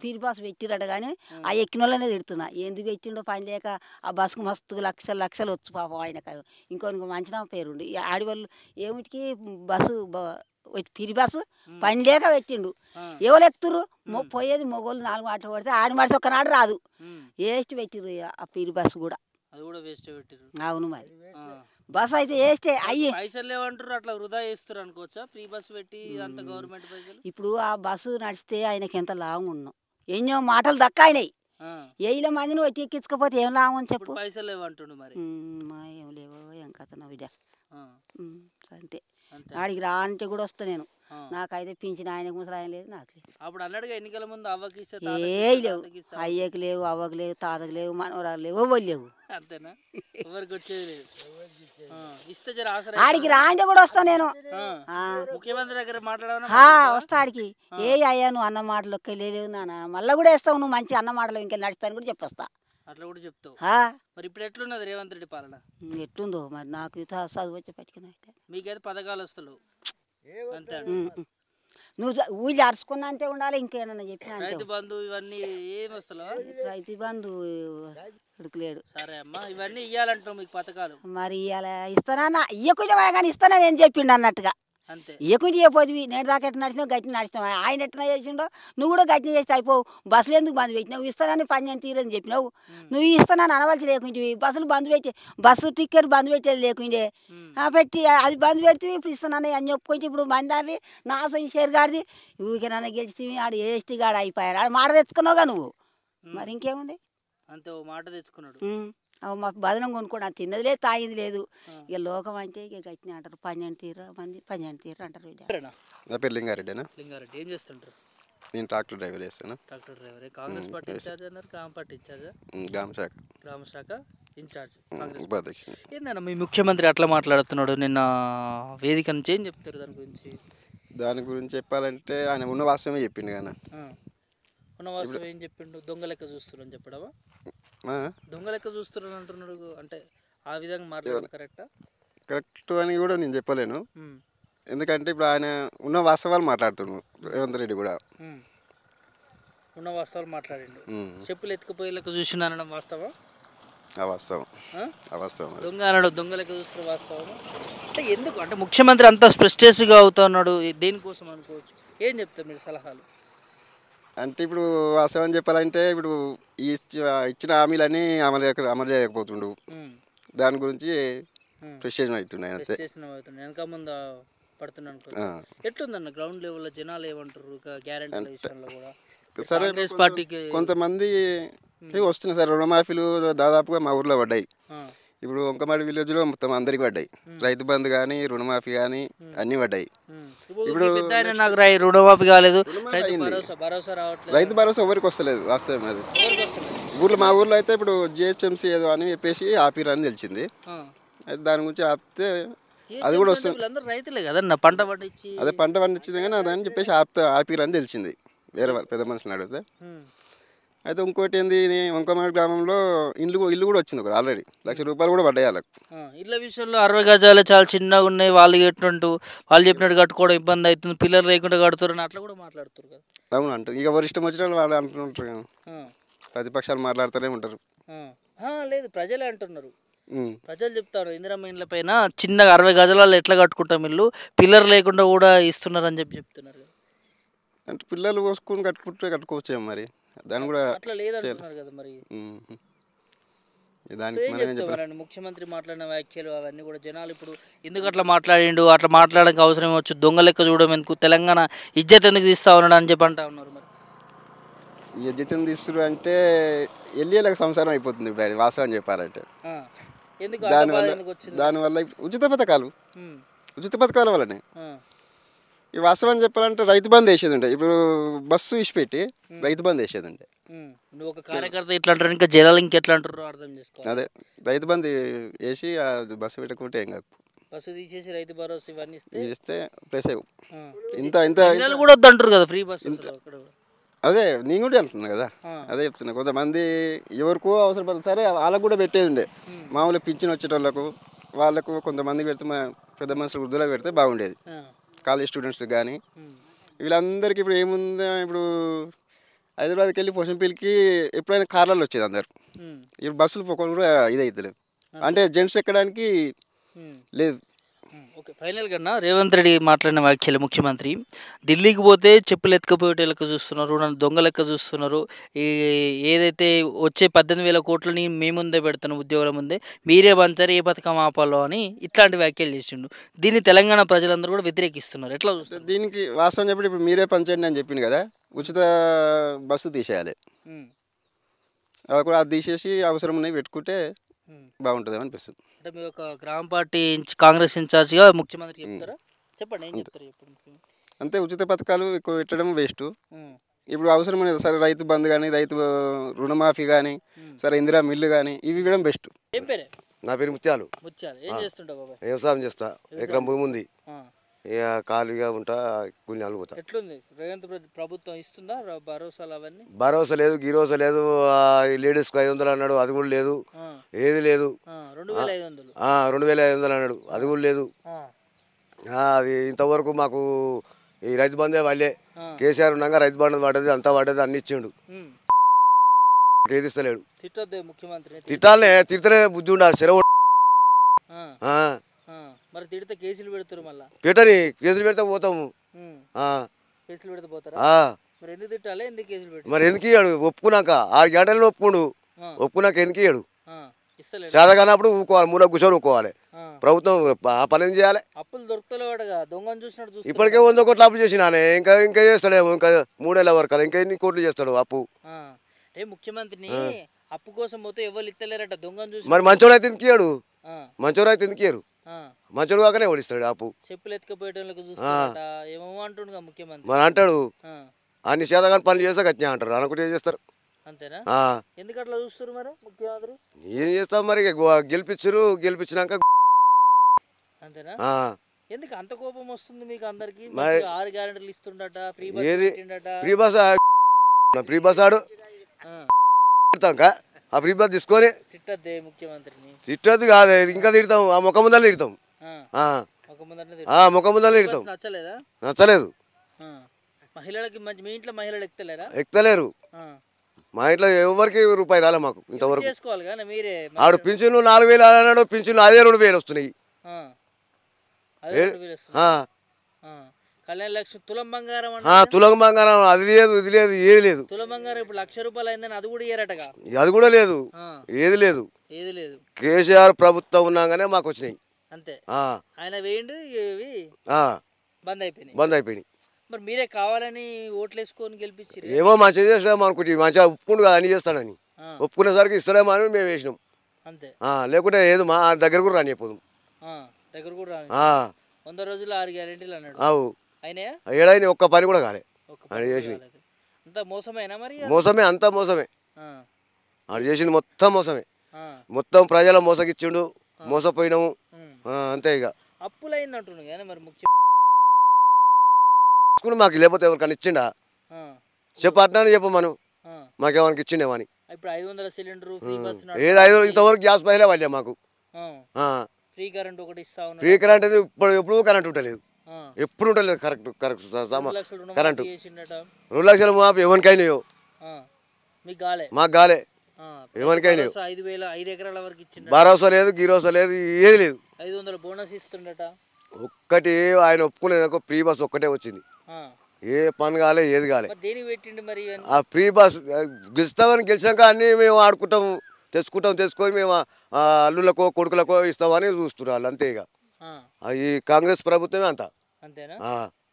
ఫ్రీ బస్ పెట్టిరట కానీ ఆ ఎక్కిన వాళ్ళనే తిడుతున్నా. ఎందుకు పెట్టిండో పని లేక ఆ బస్సుకు మస్తు లక్షలు లక్షలు వచ్చు పాపం ఆయనకు. ఇంకొక మంచిగా పేరుండి ఆడవాళ్ళు ఏమిటికి బస్సు పిరి బస్సు పని లేక పెట్టిండు. ఎవరు ఎక్కుతురు? పోయేది మొగోళ్ళు 4 మాటలు పడితే ఆడి మనిషి ఒక్కనాడు రాదు. వేస్ట్ పెట్టిరు ఆ పిరి బస్సు కూడా. అవును మరి బస్సు అయితే వేస్టే అయ్యి. పైసలు లేవంటారు, అట్లా వృధా చేస్తారు అనుకోవచ్చా? ఫ్రీ బస్సు పెట్టి అంత గవర్నమెంట్ పైసలు. ఇప్పుడు ఆ బస్సు నడిస్తే ఆయనకి ఎంత లాభం ఉన్నాం, ఎన్నో మాటలు దక్కాయినాయి. 1000 మందిని పెట్టి ఎక్కించకపోతే ఏం లాభం అని చెప్పు. పైసలు లేవంటుండు మరి. ఏం లేవో ఏం కథ నా బిడ్డ. అంతే, ఆడికి రా అంటే కూడా వస్తా నేను. నాకైతే పింఛన్ ఆయనకు ముసలాయన లేదు, నాకు లేదు. అప్పుడు అన్నాడుగా ఎన్నికల ముందు అవ్వకి ఏ లేవు, అయ్యకి లేవు, అవ్వకి లేవు, తాతకు లేవు, మనవరాలు లేవు, ఎవరు లేవు. అంతేనా? ఎవరికి వచ్చేది లేదు. ఇస్తే జర ఆసరా. ఆడికి రా అంటే కూడా వస్తా నేను. ముఖ్యమంత్రి దగ్గర మాట్లాడమన్నా వస్తా ఆడికి. ఏ అయ్యా నువ్వు అన్న మాటలు లేవు నాన్న, మళ్ళీ కూడా వేస్తావు నువ్వు మంచి అన్న మాటలు ఇంకెళ్ళి నడుస్తాను కూడా చెప్పొస్తా. అట్లా కూడా చెప్తావు. మరి ఇప్పుడు ఎట్లున్నది రేవంత్ రెడ్డి పాలన? ఎట్లుందో మరి, నాకు చదువు వచ్చి పట్టుకున్నా. మీకైతే పథకాలు వస్తలేవు అంతే. నువ్వు ఊళ్ళో అరుచుకున్నా అంతే ఉండాలి, ఇంకేమన్నా చెప్పినా. రైతు బంధు ఇవన్నీ ఏమి వస్తలేవా? రైతు బంధు ఉడకలేడు. సరే అమ్మా, ఇవన్నీ ఇవ్వాలంటావు మీకు పథకాలు. మరి ఇవ్వాలా? ఇస్తానా? ఇయ్యకుండా కానీ ఇస్తానా నేను చెప్పిండు అన్నట్టుగా. ఇయ్యకుండా ఇవ్వపోతుంది. నేను దాకా ఎట్లా నడిచినావు గట్టిన నడిచినావు. ఆయన ఎట్లా చేసిండో నువ్వు కూడా గట్టిన చేస్తే అయిపోవు. బస్సులు ఎందుకు బంద్ పెట్టినావు? ఇస్తానని పని తీరని చెప్పినావు. నువ్వు ఇస్తానని అనవలసి లేకుంటే బస్సులు బంద్ పెట్టి బస్సు టికెట్ బంద్ పెట్టేది లేకుండే పెట్టి అది బంద్ పెడితే ఇప్పుడు ఇస్తానని అని చెప్పుకుంటే ఇప్పుడు మందారి నాశం షేర్ గాడిది ఊరికేనా గెలిచి ఆడు ఏస్టీ గాడు అయిపోయారు. ఆడు మాట తెచ్చుకున్నావుగా నువ్వు, మరి ఇంకేముంది? అంతే, మాట తెచ్చుకున్నాడు. మాకు బదనం కొనుక్కోండి, అది తిన్నది లేదు, తాగింది లేదు. ఇక లోకం అంటే ఇక గట్టిన అంటారు. 12 తీరు మంది 12 తీరు అంటారు. నా పేరు లింగారెడ్డి. లింగారెడ్డి ఏం చేస్తుంటారు? నేను ట్రాక్టర్ డ్రైవర్ చేస్తాను. Tractor driver. Congress party incharge అన్నారు, గ్రామ పార్టీ ఇన్ఛార్జా? గ్రామ శాఖ ఇన్ఛార్జ్ కాంగ్రెస్. ఏందన్నా మీ ముఖ్యమంత్రి అట్లా మాట్లాడుతున్నాడు నిన్న వేదిక నుంచి, ఏం చెప్తారు దాని గురించి? దాని గురించి చెప్పాలంటే ఆయన ఉన్న వాస్తవమే చెప్పిండు కానీ. ఉన్న వాస్తవం ఏం చెప్పిండు? దొంగ లెక్క చూస్తున్నారని చెప్పడమా? దొంగ లెక్క చూస్తున్నాను అంటున్నాడు అంటే ఆ విధంగా మాట్లాడడం కరెక్టా? కరెక్ట్ అని కూడా నేను చెప్పలేను, ఎందుకంటే ఇప్పుడు ఆయన ఉన్న వాస్తవాలు మాట్లాడుతున్నాడు. రేవంత్ రెడ్డి కూడా ఉన్న వాస్తవాలు మాట్లాడిండు. చెప్పులు ఎత్తుకుపోయే లెక్క చూసిన అనడం వాస్తవం? వాస్తవం. దొంగ అనడం, దొంగ లెక్క చూస్తున్న వాస్తవం అంటే ఎందుకు? అంటే ముఖ్యమంత్రి అంతా ప్రెస్టేజ్గా అవుతున్నాడు, దేనికోసం అనుకోవచ్చు? ఏం చెప్తారు మీరు సలహాలు? అంటే ఇప్పుడు వాస్తవం చెప్పాలంటే ఇప్పుడు ఇచ్చిన హామీలన్నీ అమలు చేయకపోతుండు. దాని గురించి ప్రెస్టేజ్ అవుతున్నాయి అంతే. వెనక ముందు పడుతున్నాను. ఎట్లుందన్న గ్రౌండ్ లెవెల్లో జనాలు ఏమంటారు గ్యారెంటీ విషయంలో కూడా? సరే, కొంతమంది వస్తున్నాయి సార్. రుణమాఫీలు దాదాపుగా మా ఊర్లో పడ్డాయి. ఇప్పుడు వంకమాడి విలేజ్లో మొత్తం అందరికి పడ్డాయి. రైతు బంధు కానీ రుణమాఫీ కానీ అన్నీ పడ్డాయి. ఇప్పుడు నాకు రుణమాఫీ కాలేదు, రైతు భరోసా ఎవరికి వస్తలేదు వాస్తవం అది. మా ఊర్లో అయితే ఇప్పుడు జిహెచ్ఎంసీ ఏదో అని చెప్పేసి ఆపిరని తెలిసింది. అయితే దాని గురించి ఆపితే అది కూడా వస్తుంది. రైతులే కదన్న పంట పండించి, అదే పంట పండించింది కానీ అదని చెప్పేసి ఆపిరని తెలిసింది వేరే పెద్ద మనుషులు అడిగితే. అయితే ఇంకోటి ఏంది, వంకమాడి గ్రామంలో ఇల్లు కూడా వచ్చింది ఒకటి ఆల్రెడీ. ₹1,00,000 కూడా పడ్డాయి వాళ్ళకి. ఇళ్ళ విషయంలో 60 గజాలు చాలా చిన్నగా ఉన్నాయి, వాళ్ళు కట్టినట్టు వాళ్ళు చెప్పినట్టు కట్టుకోవడం ఇబ్బంది అవుతుంది, పిల్లలు లేకుండా కడుతున్నారు అట్లా కూడా మాట్లాడుతారు కదా. అవును అంటారు. ఇక ఎవరు ఇష్టం వచ్చిన వాళ్ళు అంటుంటారు. ప్రతిపక్షాలు మాట్లాడుతూనే ఉంటారు. లేదు, ప్రజలే అంటున్నారు. ప్రజలు చెప్తారు ఇందిరమ్మ ఇండ్ల పైన చిన్నగా 60 గజాలలో ఎట్లా కట్టుకుంటాం ఇల్లు, పిల్లలు లేకుండా కూడా ఇస్తున్నారు అని చెప్తున్నారు. అంటే పిల్లలు కోసుకొని కట్టుకోవచ్చేమో మరి, దాన్ని కూడా అట్లా లేదంటున్నారు కదా. మరి ముఖ్యమంత్రి మాట్లాడిన వ్యాఖ్యలు అవన్నీ కూడా జనాలు ఇప్పుడు ఎందుకు అట్లా మాట్లాడిండు, అట్లా మాట్లాడడానికి అవసరం వచ్చు, దొంగ లెక్క చూడడం ఎందుకు, తెలంగాణ ఇజ్జత్ ఎందుకు తీస్తా ఉన్నాడు అని చెప్పి అంటా ఉన్నారు. మరి ఇజ్జత్ ఎందుకు తీస్తున్నారు అంటే వెళ్ళేలాగా సంసారం అయిపోతుంది ఇప్పుడు ఆయన వాస్తవం చెప్పాలంటే. ఎందుకు అంత బాధ ఎందుకు వచ్చింది? దానివల్ల ఉచిత పథకాల వల్లనే ఆ. ఈ వాస్తవం చెప్పాలంటే రైతు బంద్ వేసేది ఉండే. ఇప్పుడు బస్సు ఇచ్చిపెట్టి రైతు బంద్ వేసేది ఉండే. నువ్వు ఒక కార్యకర్త ఇట్లా అంటారు, ఇంకా జనాలు ఇంకెట్లా అంటారు అర్థం చేసుకో. అదే రైతు బంద్ వేసి ఆ బస్సు పెట్టకుంటే ఏం కాదు. బస్సు తీసేసి రైతు భరోసా ఇవన్నీ ఇస్తే ప్లస్ ఇంత మహిళలు కూడా వద్దంటారు కదా ఫ్రీ బస్సు. అదే నేను కూడా అంటున్నా కదా, అదే చెప్తున్నా. కొంతమంది ఎవరికో అవసరం పడుతుంది, సరే వాళ్ళకు కూడా పెట్టేది ఉండే. మామూలుగా పింఛన్ వచ్చేటోళ్ళకు వాళ్ళకు కొంతమంది పెడితే పెద్ద మనుషులు వృద్ధులకు పెడితే బాగుండేది. కాలేజ్ స్టూడెంట్స్ కానీ వీళ్ళందరికీ ఇప్పుడు ఏముంది, ఇప్పుడు హైదరాబాద్కి వెళ్ళి పోషంపల్లికి ఎప్పుడైనా కార్లలో వచ్చేది అందరు. ఇప్పుడు బస్సులు పోకుండా కూడా ఇది అవుతలేదు, అంటే జెంట్స్ ఎక్కడానికి లేదు. ఓకే, ఫైనల్ కన్నా రేవంత్ రెడ్డి మాట్లాడిన వ్యాఖ్యలు, ముఖ్యమంత్రి ఢిల్లీకి పోతే చెప్పులు ఎత్తుకపోయేట లెక్క చూస్తున్నారు, దొంగ లెక్క చూస్తున్నారు, ఈ ఏదైతే వచ్చే 18,000 కోట్లని మీ ముందే పెడతాను ఉద్యోగుల ముందే, మీరే పంచారు ఏ పథకం ఆపాలో అని ఇట్లాంటి వ్యాఖ్యలు చేసిండు. దీన్ని తెలంగాణ ప్రజలందరూ కూడా వ్యతిరేకిస్తున్నారు. ఎట్లా చూస్తారు దీనికి? వాస్తవం చెప్పి ఇప్పుడు మీరే పంచండి అని చెప్పింది కదా, ఉచిత బస్సు తీసేయాలి. అది కూడా అది తీసేసి అవసరం ఉన్నాయి పెట్టుకుంటే బాగుంటుంది అనిపిస్తుంది. అంటే మీరు ఒక గ్రామ పార్టీ కాంగ్రెస్ ఇన్ఛార్జిగా ముఖ్యమంత్రి చెప్తారా? చెప్పండి, ఏం చెప్తారు చెప్పండి. అంతే, ఉచిత పథకాలు ఎక్కువ పెట్టడం వేస్ట్. ఇప్పుడు అవసరం అనేది సరే రైతు బంధు కానీ, రైతు రుణమాఫీ కానీ, సరే ఇందిరా మిల్లు కానీ, ఇవి ఇవ్వడం బెస్ట్. ఏం పేరే? నా పేరు ముత్యాలు. ఏం చేస్తుంటావు బాబాయ్? వ్యవసాయం చేస్తా, ఎకరం భూమి ఉంది. ఇక ఖాళీగా ఉంటా, కూలినాలు పోతా. ఎట్లుంది రేవంత్ ప్రభుత్వం ఇస్తుందా భరోసాలు అవన్నీ? భరోసా లేదు, గిరోసా లేదు. లేడీస్కు 500 అన్నాడు, అది కూడా లేదు. ఏది లేదు. 2,500 అన్నాడు, అది కూడా లేదు. అది ఇంతవరకు మాకు ఈ రైతు బంధే వాళ్ళే. కేసీఆర్ ఉన్నాక రైతు బంధు పడ్డది, అంతా పడ్డది, అన్ని ఇచ్చిండు. ఏది ఇస్తలేడు. ముఖ్యమంత్రి తిట్టాలనే, తిడితేనే బుద్ధి ఉండాలి. సెలవు మరి తిడితే కేసులు పెడతారు, మళ్ళీ పెట్టని కేసులు పెడితే పోతాము. కేసులు పెడితే పోతారా? మరి ఎందుకు తిట్టాలి, ఎందుకు కేసులు పెట్టి? మరి ఎందుకు ఇయ్యాడు? ఒప్పుకున్నాక 6 గంటల్లో ఒప్పుకోండు, ఒప్పుకున్నాక ఎందుకు ఇయ్యాడు? చేతగానప్పుడు ఊకోవాలి, మూల కూర్చొని ఊకోవాలి. ప్రభుత్వం ఆ పని ఏం చేయాలి? అప్పులు దొరుకుతలేవాడుగా, దొంగను చూసినట్టు. ఇప్పటికే 100 కోట్లు అప్పు చేసినానే, ఇంకా చేస్తాడేమో. ఇంకా 3 ఏళ్ళ వరకు ఇంకా ఎన్ని కోట్లు చేస్తాడు అప్పు? ముఖ్యమంత్రిని అప్పు కోసం పోతే ఎవరు ఇస్తలేరట, దొంగను చూసి. మరి మంచోడు అయితే ఎందుకు ఇయ్యాడు? మంచోడు అయితే ఎందుకు ఇయ్యరు? మంచోడు కాకనే ఓడిస్తాడు అప్పు. చెప్పులు ఎత్తుకపోయేటోళ్ళకి చూస్తాడట, ఏమో అంటుండగా ముఖ్యమంత్రి. మరి అంటాడు, అన్ని చేతగాని పనులు చేస్తే గట్టిగా అంటారు, అనుకుంటే ఏం చేస్తారు? అంతేనా? ఎందుకు అట్లా చూస్తారు మరి ముఖ్యమంత్రి? ఏం చేస్తాం మరి, గెలిపించరు, గెలిపించినాక అంతేనా? ఎందుకు అంత కోపం వస్తుంది మీకు అందరికి? 6 గ్యారెంటీలు ఇస్తుండట, ఏది ఫ్రీ బస్? ఫ్రీ బస్ ఆడు ఆ ఫ్రీ బస్ తీసుకొని తిట్టద్దే ముఖ్యమంత్రిని. తిట్టద్దు కాదు, ఇంకా తిడతాం, ఆ ముఖం ముందర తిడతాం. ముఖం ముందర తిడతాం. నచ్చలేదా? నచ్చలేదు. మహిళలకి మీ ఇంట్లో మహిళలు ఎక్కలేరా? ఎక్కలేరు. మా ఇంట్లో ఎవరికి రూపాయి రాలే మాకు ఇంతవరకు. చేసుకోవాలి కానీ మీరే. ఆడు పింఛన్లు 4,000 అన్నాడు, పింఛన్లు అదే 2,000 వస్తున్నాయి. కళ్యాణ లక్ష్మి తులం బంగారం, తులం బంగారం అది లేదు, ఇది లేదు, ఏది లేదు. తులం బంగారం ఇప్పుడు 1,00,000 రూపాయలు అయిందని అది కూడా ఇయ్యారటగా. అది కూడా లేదు, ఏది లేదు. కేసీఆర్ ప్రభుత్వం ఉన్నాగానే మాకు వచ్చినాయి అంతే. ఆయన వేయండి, బంద్ అయిపోయినాయి. మరి మీరే కావాలని ఓట్లు వేసుకొని గెలిపించారు. ఏమో మంచిగా చేస్తాం అనుకుంటే, మంచిగా ఒప్పుకుంటు కదా అని చేస్తాడని. ఒప్పుకునేసరికి ఇస్తాడేమో అని మేము వేసినాం అంతే. లేకుంటే ఏదో మా దగ్గర కూడా రానిపోదు. దగ్గర కూడా 100 రోజులు 6 గ్యారెంటీలు అన్నాడు. అయినాయా? ఏడైనా ఒక్క పని కూడా కాలే అని చేసినాయి. అంతా మోసమేనా మరి? మోసమే, అంతా మోసమే. అది చేసింది మొత్తం మోసమే. మొత్తం ప్రజల మోసగిచ్చిండు, మోసపోయినాము అంతే. ఇక అప్పులు అయింది అంటున్నాను కానీ మరి మాకు లేకపోతే ఎవరికైనా ఇచ్చిండా చెప్పట్లని చెప్పు మనం, మాకేమనికి ఇచ్చిండేమని. ఇప్పుడు 500 సిలిండర్ ఫ్రీ బస్, ఏది 500 ఇంతవరకు గ్యాస్ పైలే వాళ్ళే మాకు. ఫ్రీ కరెంట్ ఒకటి ఇస్తా ఉన్నారు. ఫ్రీ కరెంట్ అది ఎప్పుడు కరెంట్ ఉంటలేదు, ఎప్పుడు ఉంటలేదు. కరెక్ట్ కరెంటు 2 లక్షలు మాకు ఎవరికైనాయో, మాకు గాలే ఎవరికైనా. 5 ఎకరాల వరకు ఇచ్చిండు. భరోసా లేదు, గిరోసా లేదు, ఏది లేదు. 500 బోనస్ ఇస్తుండట. ఒక్కటి ఆయన ఒప్పుకునేందుకు ఫ్రీ బస్ ఒక్కటే వచ్చింది, ఏ పని కాలే, ఏది కాలే. ఆ ఫ్రీ బస్ గెలిచాక అన్నీ మేము ఆడుకుంటాం, తెచ్చుకొని మేము అల్లులకో కొడుకులకో ఇస్తామని చూస్తున్నారు వాళ్ళు అంతే. ఇక ఈ కాంగ్రెస్ ప్రభుత్వమే అంతా. అంతేనా?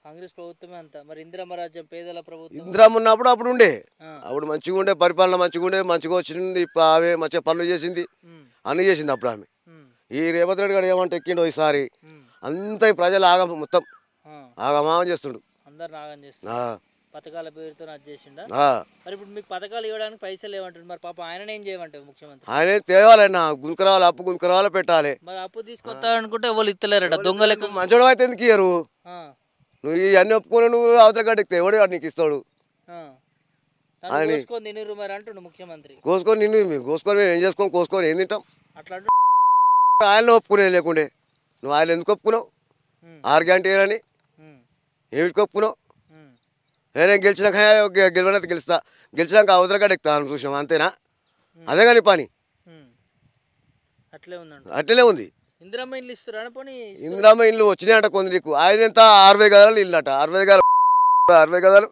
కాంగ్రెస్ ప్రభుత్వమే అంతా. మరి ఇందిరమ్మ రాజ్యం పేదల ప్రభుత్వం ఇందిరమ్మ ఉన్నప్పుడు అప్పుడు ఉండే, అప్పుడు మంచిగా ఉండే, పరిపాలన మంచిగా ఉండే, మంచిగా వచ్చింది. ఆమె మంచిగా పనులు చేసింది, అన్ని చేసింది అప్పుడు ఆమె. ఈ రేవంత్ రెడ్డి గారు ఏమంటే ఎక్కిండో ఈసారి అంత ఈ ప్రజలు మొత్తం ఆగమాగం చేస్తుండు. అందరు నాగం చేస్తారు. పథకాల పేరుతో అది చేసిండా? మరి ఇప్పుడు మీకు పథకాలు ఇవ్వడానికి పైసలు ఏమంటారు? మరి పాప ఆయన ఏం చేయమంటారు ముఖ్యమంత్రి? ఆయన తేవాలన్నా గుంకరావాలి, అప్పు గుంకరావాలి పెట్టాలి. మరి అప్పు తీసుకొస్తా అనుకుంటే వాళ్ళు ఇస్తలేరట. దొంగలకు మంచోడు అయితే ఎందుకు ఇయ్యరు? నువ్వు ఇవన్నీ ఒప్పుకొని నువ్వు అవతల గడ్డికి ఎవడు నీకు ఇస్తాడు? మరి అంటుండు ముఖ్యమంత్రి. కోసుకొని కోసుకొని మేము ఏం చేసుకోని కోసుకొని ఏం తింటాం? అట్లా ఆయన ఒప్పుకునే లేకుండే నువ్వు ఆయన ఎందుకు ఒప్పుకున్నావు? 6 గంటలని ఏమిటికి ఒప్పుకున్నావు? నేనే గెలిచినాక గెలవనైతే గెలిచినాక అవతల గడ్డ ఎక్కుతాను చూసాం అంతేనా? అదే కానీ పని అట్లనే ఉంది. ఇందిరమ్మ ఇల్లు ఇస్తారు. ఇందిరమ్మ ఇల్లు వచ్చినాయంట కొందరు. నీకు ఆయన ఎంత 60 గదాలు ఇల్లు అట. 60 గదాలు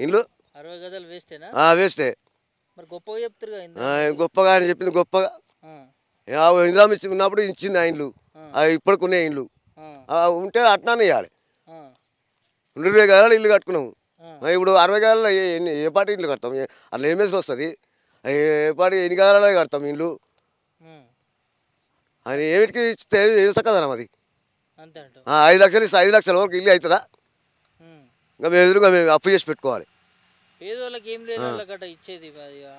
ఇల్లు 60 గదాలు వేస్టేనా? వేస్టే. మరి గొప్పగా చెప్తారు. గొప్పగా ఆయన చెప్పింది గొప్పగా. ఇందిరమ్మ ఇచ్చి ఉన్నప్పుడు ఇచ్చింది ఆ ఇండ్లు. అవి ఇప్పటికునే ఇండ్లు ఉంటే అట్నానే ఇవ్వాలి. 20 గదాలు ఇల్లు కట్టుకున్నాము. ఇప్పుడు 60 గదాలలో ఏ పాటి ఇల్లు కడతాం? అట్లా ఏమేసి వస్తుంది? ఏ పాటి ఎన్ని గదాలలో కడతాం ఇల్లు? ఆయన ఏమిటికి ఇస్తే ఏం సక్కదనం అది? 5 లక్షలు ఇస్తే 5 లక్షల వరకు ఇల్లు అవుతుందా? ఇంకా మేము ఎదురుగా మేము అప్పు చేసి పెట్టుకోవాలి. పేదోళ్ళకి ఏం లేదు ఇచ్చేది.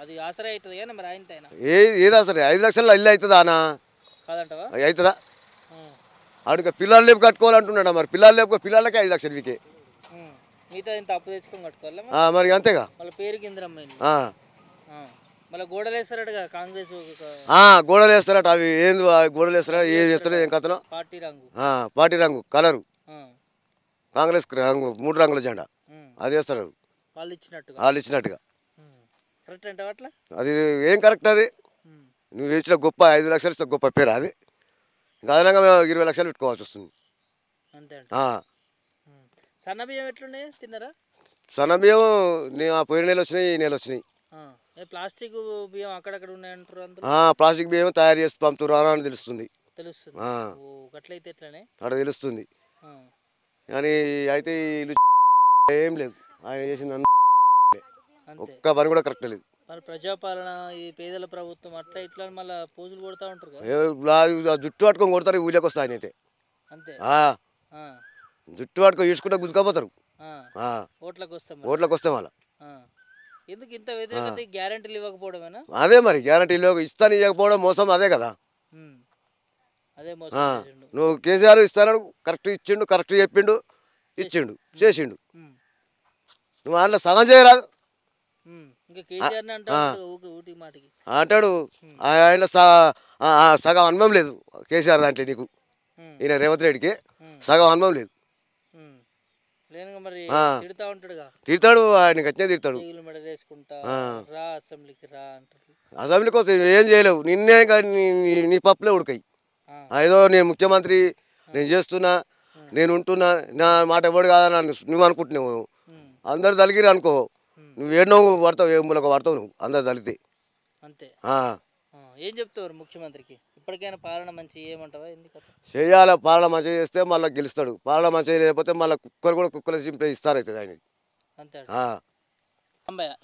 అది ఆసరా అవుతుంది కానీ మరి ఆయన ఏది ఆసరా? 5 లక్షల ఇల్లు అవుతుందా అన్న? కాదంటవా? అవుతుందా? ఆడికి పిల్లలు లేపు కట్టుకోవాలంటున్నాడు. మరి పిల్లలు లేపు పిల్లలకే 5 లక్షలు వీకే. మిగతా ఇంత అప్పు తెచ్చుకొని కట్టుకోవాలి మరి అంతేగా. వాళ్ళ పేరుకి ఇందిరమ్మ మళ్ళీ గోడలు వేస్తారట కాంగ్రెస్. గోడలు వేస్తారట. అవి ఏంది గోడలు వేస్తారా? ఏం చేస్తారో ఏం కథనో. పార్టీ రంగు కలరు కాంగ్రెస్ రంగు 3 రంగుల జెండా అది వేస్తారు వాళ్ళు ఇచ్చినట్టుగా. అది ఏం కరెక్ట్? అది నువ్వు ఇచ్చిన గొప్ప 5 లక్షలు ఇస్తే గొప్ప పేరు అది. ఇంకా అదనంగా మేము 20 లక్షలు పెట్టుకోవాల్సి వస్తుంది. సన్నబియ్యం ఎట్లున్నాయి తిన్నారా? సన్నబియ్యం పోయిన నెల వచ్చినాయి, ఈ నెల వచ్చినాయి. ప్లాస్టిక్ బియ్యం అక్కడక్కడ ఉన్నాయంటారు. ప్లాస్టిక్ బియ్యం తయారు చేసి పంపుతున్నారు అని తెలుస్తుంది. అట్లయితే ఎట్లనే అక్కడ తెలుస్తుంది. కానీ అయితే ఏం లేదు. ఆయన చేసింది ఒక్క పని కూడా కరెక్ట్ లేదు. మరి ప్రజాపాలన ఈ పేదల ప్రభుత్వం అట్లా ఇట్లా మళ్ళీ పోజులు కొడతా ఉంటారు. జుట్టు పట్టుకొని కొడతారు ఊళ్ళకి వస్తా ఆయన అయితే. అంతే జుట్టు పట్టుకొని ఈడ్చుకుంటా గుంజుకపోతారు. ఓట్లకు వస్తాం వాళ్ళ. ఎందుకు ఇంత వ్యతిరేకత? గ్యారంటీలు ఇవ్వకపోవడమేనా? అదే మరి గ్యారంటీలు ఇస్తాను ఇవ్వకపోవడం మోసం అదే కదా. అదే నువ్వు కేసీఆర్ ఇస్తాను కరెక్ట్ ఇచ్చిండు, కరెక్ట్ చెప్పిండు, ఇచ్చిండు, చేసిండు. నువ్వు అందులో సగం చేయరాదు అంటాడు. ఆయన సగం అనుభవం లేదు కేసీఆర్ దాంట్లో. నీకు ఈయన రేవంత్ రెడ్డికి సగం అనుభవం లేదు. తిడతాడు, ఆయన ఖచ్చితంగా తిడతాడు. అసెంబ్లీ కోసం ఏం చేయలేవు. నిన్నే నీ పప్పులే ఉడకాయి. ఏదో నేను ముఖ్యమంత్రి, నేను చేస్తున్నా, నేను ఉంటున్నా, నా మాట ఎవడు కాదని నువ్వు అనుకుంటున్నావు. అందరు తలిగిరి అనుకో, నువ్వు ఏడో పడతావు, ఏ మూలకు పడతావు నువ్వు అందరు తలిగితే. అంతే. ఏం చెప్తావు ముఖ్యమంత్రికి? ఇప్పటికైనా పాలన మంచి ఏమంటావా? చేయాలి. పాలన మంచిగా చేస్తే మళ్ళీ గెలుస్తాడు. పాలన మంచిగా లేకపోతే మళ్ళీ కుక్కలు కూడా కుక్కలు చింపే ఇస్తారు అవుతుంది ఆయన. అంతే.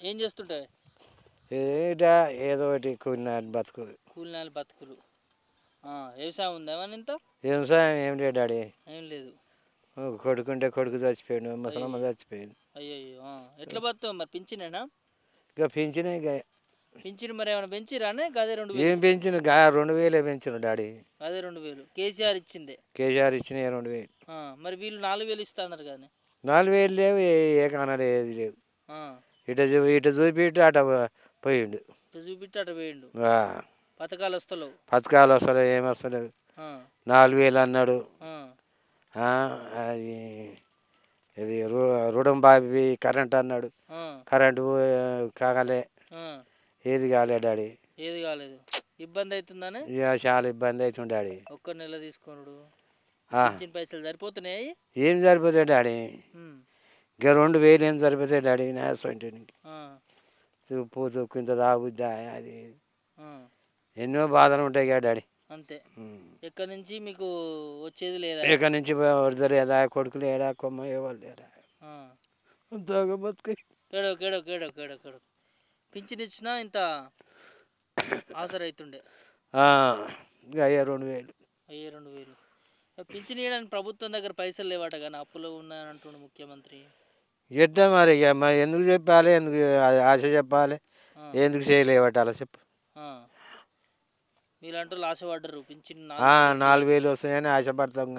ఏం చేస్తుంటావు? ఏదో ఒకటి కూలినాలు బతుకులు. వ్యవసాయం ఉందా ఇంత? వ్యవసాయం ఏం లేదు డాడీ. ఏం లేదు. కొడుకుంటే కొడుకు చచ్చిపోయాడు, ముసలమ్మ చచ్చిపోయింది. అయ్యో ఎట్లా బతావు మరి? పింఛనేనా? ఇక పింఛనే. పింఛను మరి ఏమైనా పెంచిరానే? గదే 2000. ఏం పెంచిన? 2000 పెంచిన డాడీ. అదే 2000 కేసీఆర్ ఇచ్చిందే. కేసీఆర్ ఇచ్చిన 2000. మరి వీళ్ళు 4000 ఇస్తాన్నారు కానీ 4000 లేవు. ఏ కానాలు ఏది లేవు. ఇటు చూపిట్టు అట పోయిండు. చూపిట్టు అట పోయిండు. పథకాలు వస్తలేవు. పథకాలు వస్తలేవు, ఏమి వస్తలేవు. 4000 అన్నాడు. అది ఇది రుణం బాబి కరెంట్ అన్నాడు. కరెంటు కాగలే, ఏది కాలే డాడీ. ఏది కాలేదు. ఇబ్బంది అవుతుందని చాలా ఇబ్బంది అవుతుంది డాడీ. ఒక్క నెల తీసుకున్నాడు. పైసలు సరిపోతున్నాయి? ఏం సరిపోతాయి డాడీ? ఇంకా 2000 ఏం సరిపోతాయి డాడీ? ఉప్పు ఇంత తాగుద్దా? అది ఎన్నో బాధలు ఉంటాయి కదా డాడీ. అంతే. ఎక్కడి నుంచి మీకు వచ్చేది లేదా? ఎక్కడి నుంచి వడదలేదా? కొడుకులు ఏడా, కొమ్మ ఎవరు లేరా? పింఛన్ ఇచ్చినా ఇంత ఆసర అవుతుండే. ఇక అయ్యే 2000. అయ్యే 2000. పింఛన్ ఇవ్వడానికి ప్రభుత్వం దగ్గర పైసలు లేవట కానీ అప్పులో ఉన్నాయంటుండు ముఖ్యమంత్రి. ఎట్లా మరి ఇక మరి ఎందుకు చెప్పాలి, ఎందుకు ఆశ చెప్పాలి, ఎందుకు చేయలేవట అలా చెప్పు. మీలాంటి ఆశపడ్డరు పింఛన్ 4000 వస్తాయని ఆశపడతాం.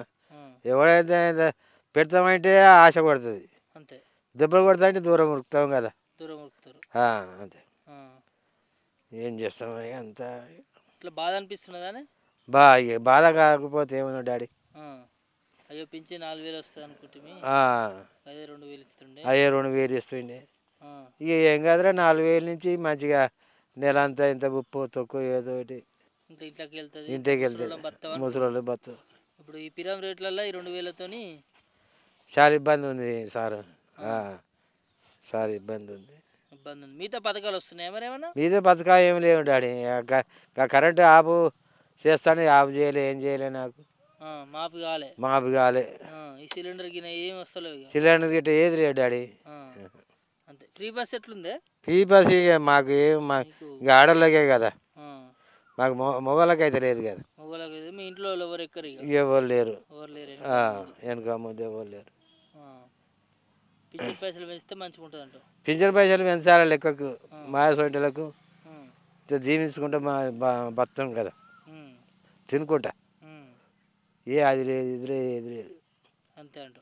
ఎవడైతే పెడతామంటే ఆశ పడుతుంది, అంతే. దెబ్బలు కొడతా అంటే దూరం ఉరుకుతాం కదా. దూరం ఉరుకుతారు అంతే. ఏం చేస్తాం అంత ఇట్లా బాధ అనిపిస్తున్నదానే. బాధ కాకపోతే ఏమన్నా డాడీ. అయ్యో పింఛన్ 4000 వస్తుంది అనుకుంటే అదే 2000 ఇస్తుండే. అయ్యే 2000 ఇస్తుండే. ఇక ఏం కాదురా 4000 నుంచి మంచిగా నెల అంతా ఇంత ఉప్పు తక్కువ ఏదో ఒకటి ఇంట్లోకి వెళ్తుంది, ఇంటికి వెళ్తుంది, ముసలి బతు. ఇప్పుడు ఈ పిరం రేట్లలో ఈ 2000తోని చాలా ఇబ్బంది ఉంది సార్. సార్ ఇబ్బంది ఉంది. మిగతా పథకాలు వస్తున్నాయి మరేమన్నా? మిగతా పథకాలు ఏమి లేవు డాడీ. కరెంటు ఆపు చేస్తాను, ఆపు చేయలే, ఏం చేయలే నాకు. మాపు కాలే. ఈ సిలిండర్ గిన ఏం వస్తలేవు. సిలిండర్ గిట్ట ఏది లేదు డాడీ. అంతే. ఫ్రీ బస్ ఎట్లుందే? ఫ్రీ బస్ ఇక మాకు ఇక ఆడోళ్ళకే కదా, మాకు మొగోళ్ళకి అయితే లేదు కదా. మీ ఇంట్లో ఎవరు ఎక్కరు? ఎవరు లేరు, వెనక ముందు ఎవరు లేరు. పింఛన్ పైసలు పెంచితే మంచిగా ఉంటుంది అంట. పింఛన్ పైసలు పెంచాలి లెక్కకు, మాయసొంటలకు జీవించుకుంటా బతాం కదా, తినుకుంటా. అది లేదు, ఇది లేదు, ఏది లేదు. అంతే అంట.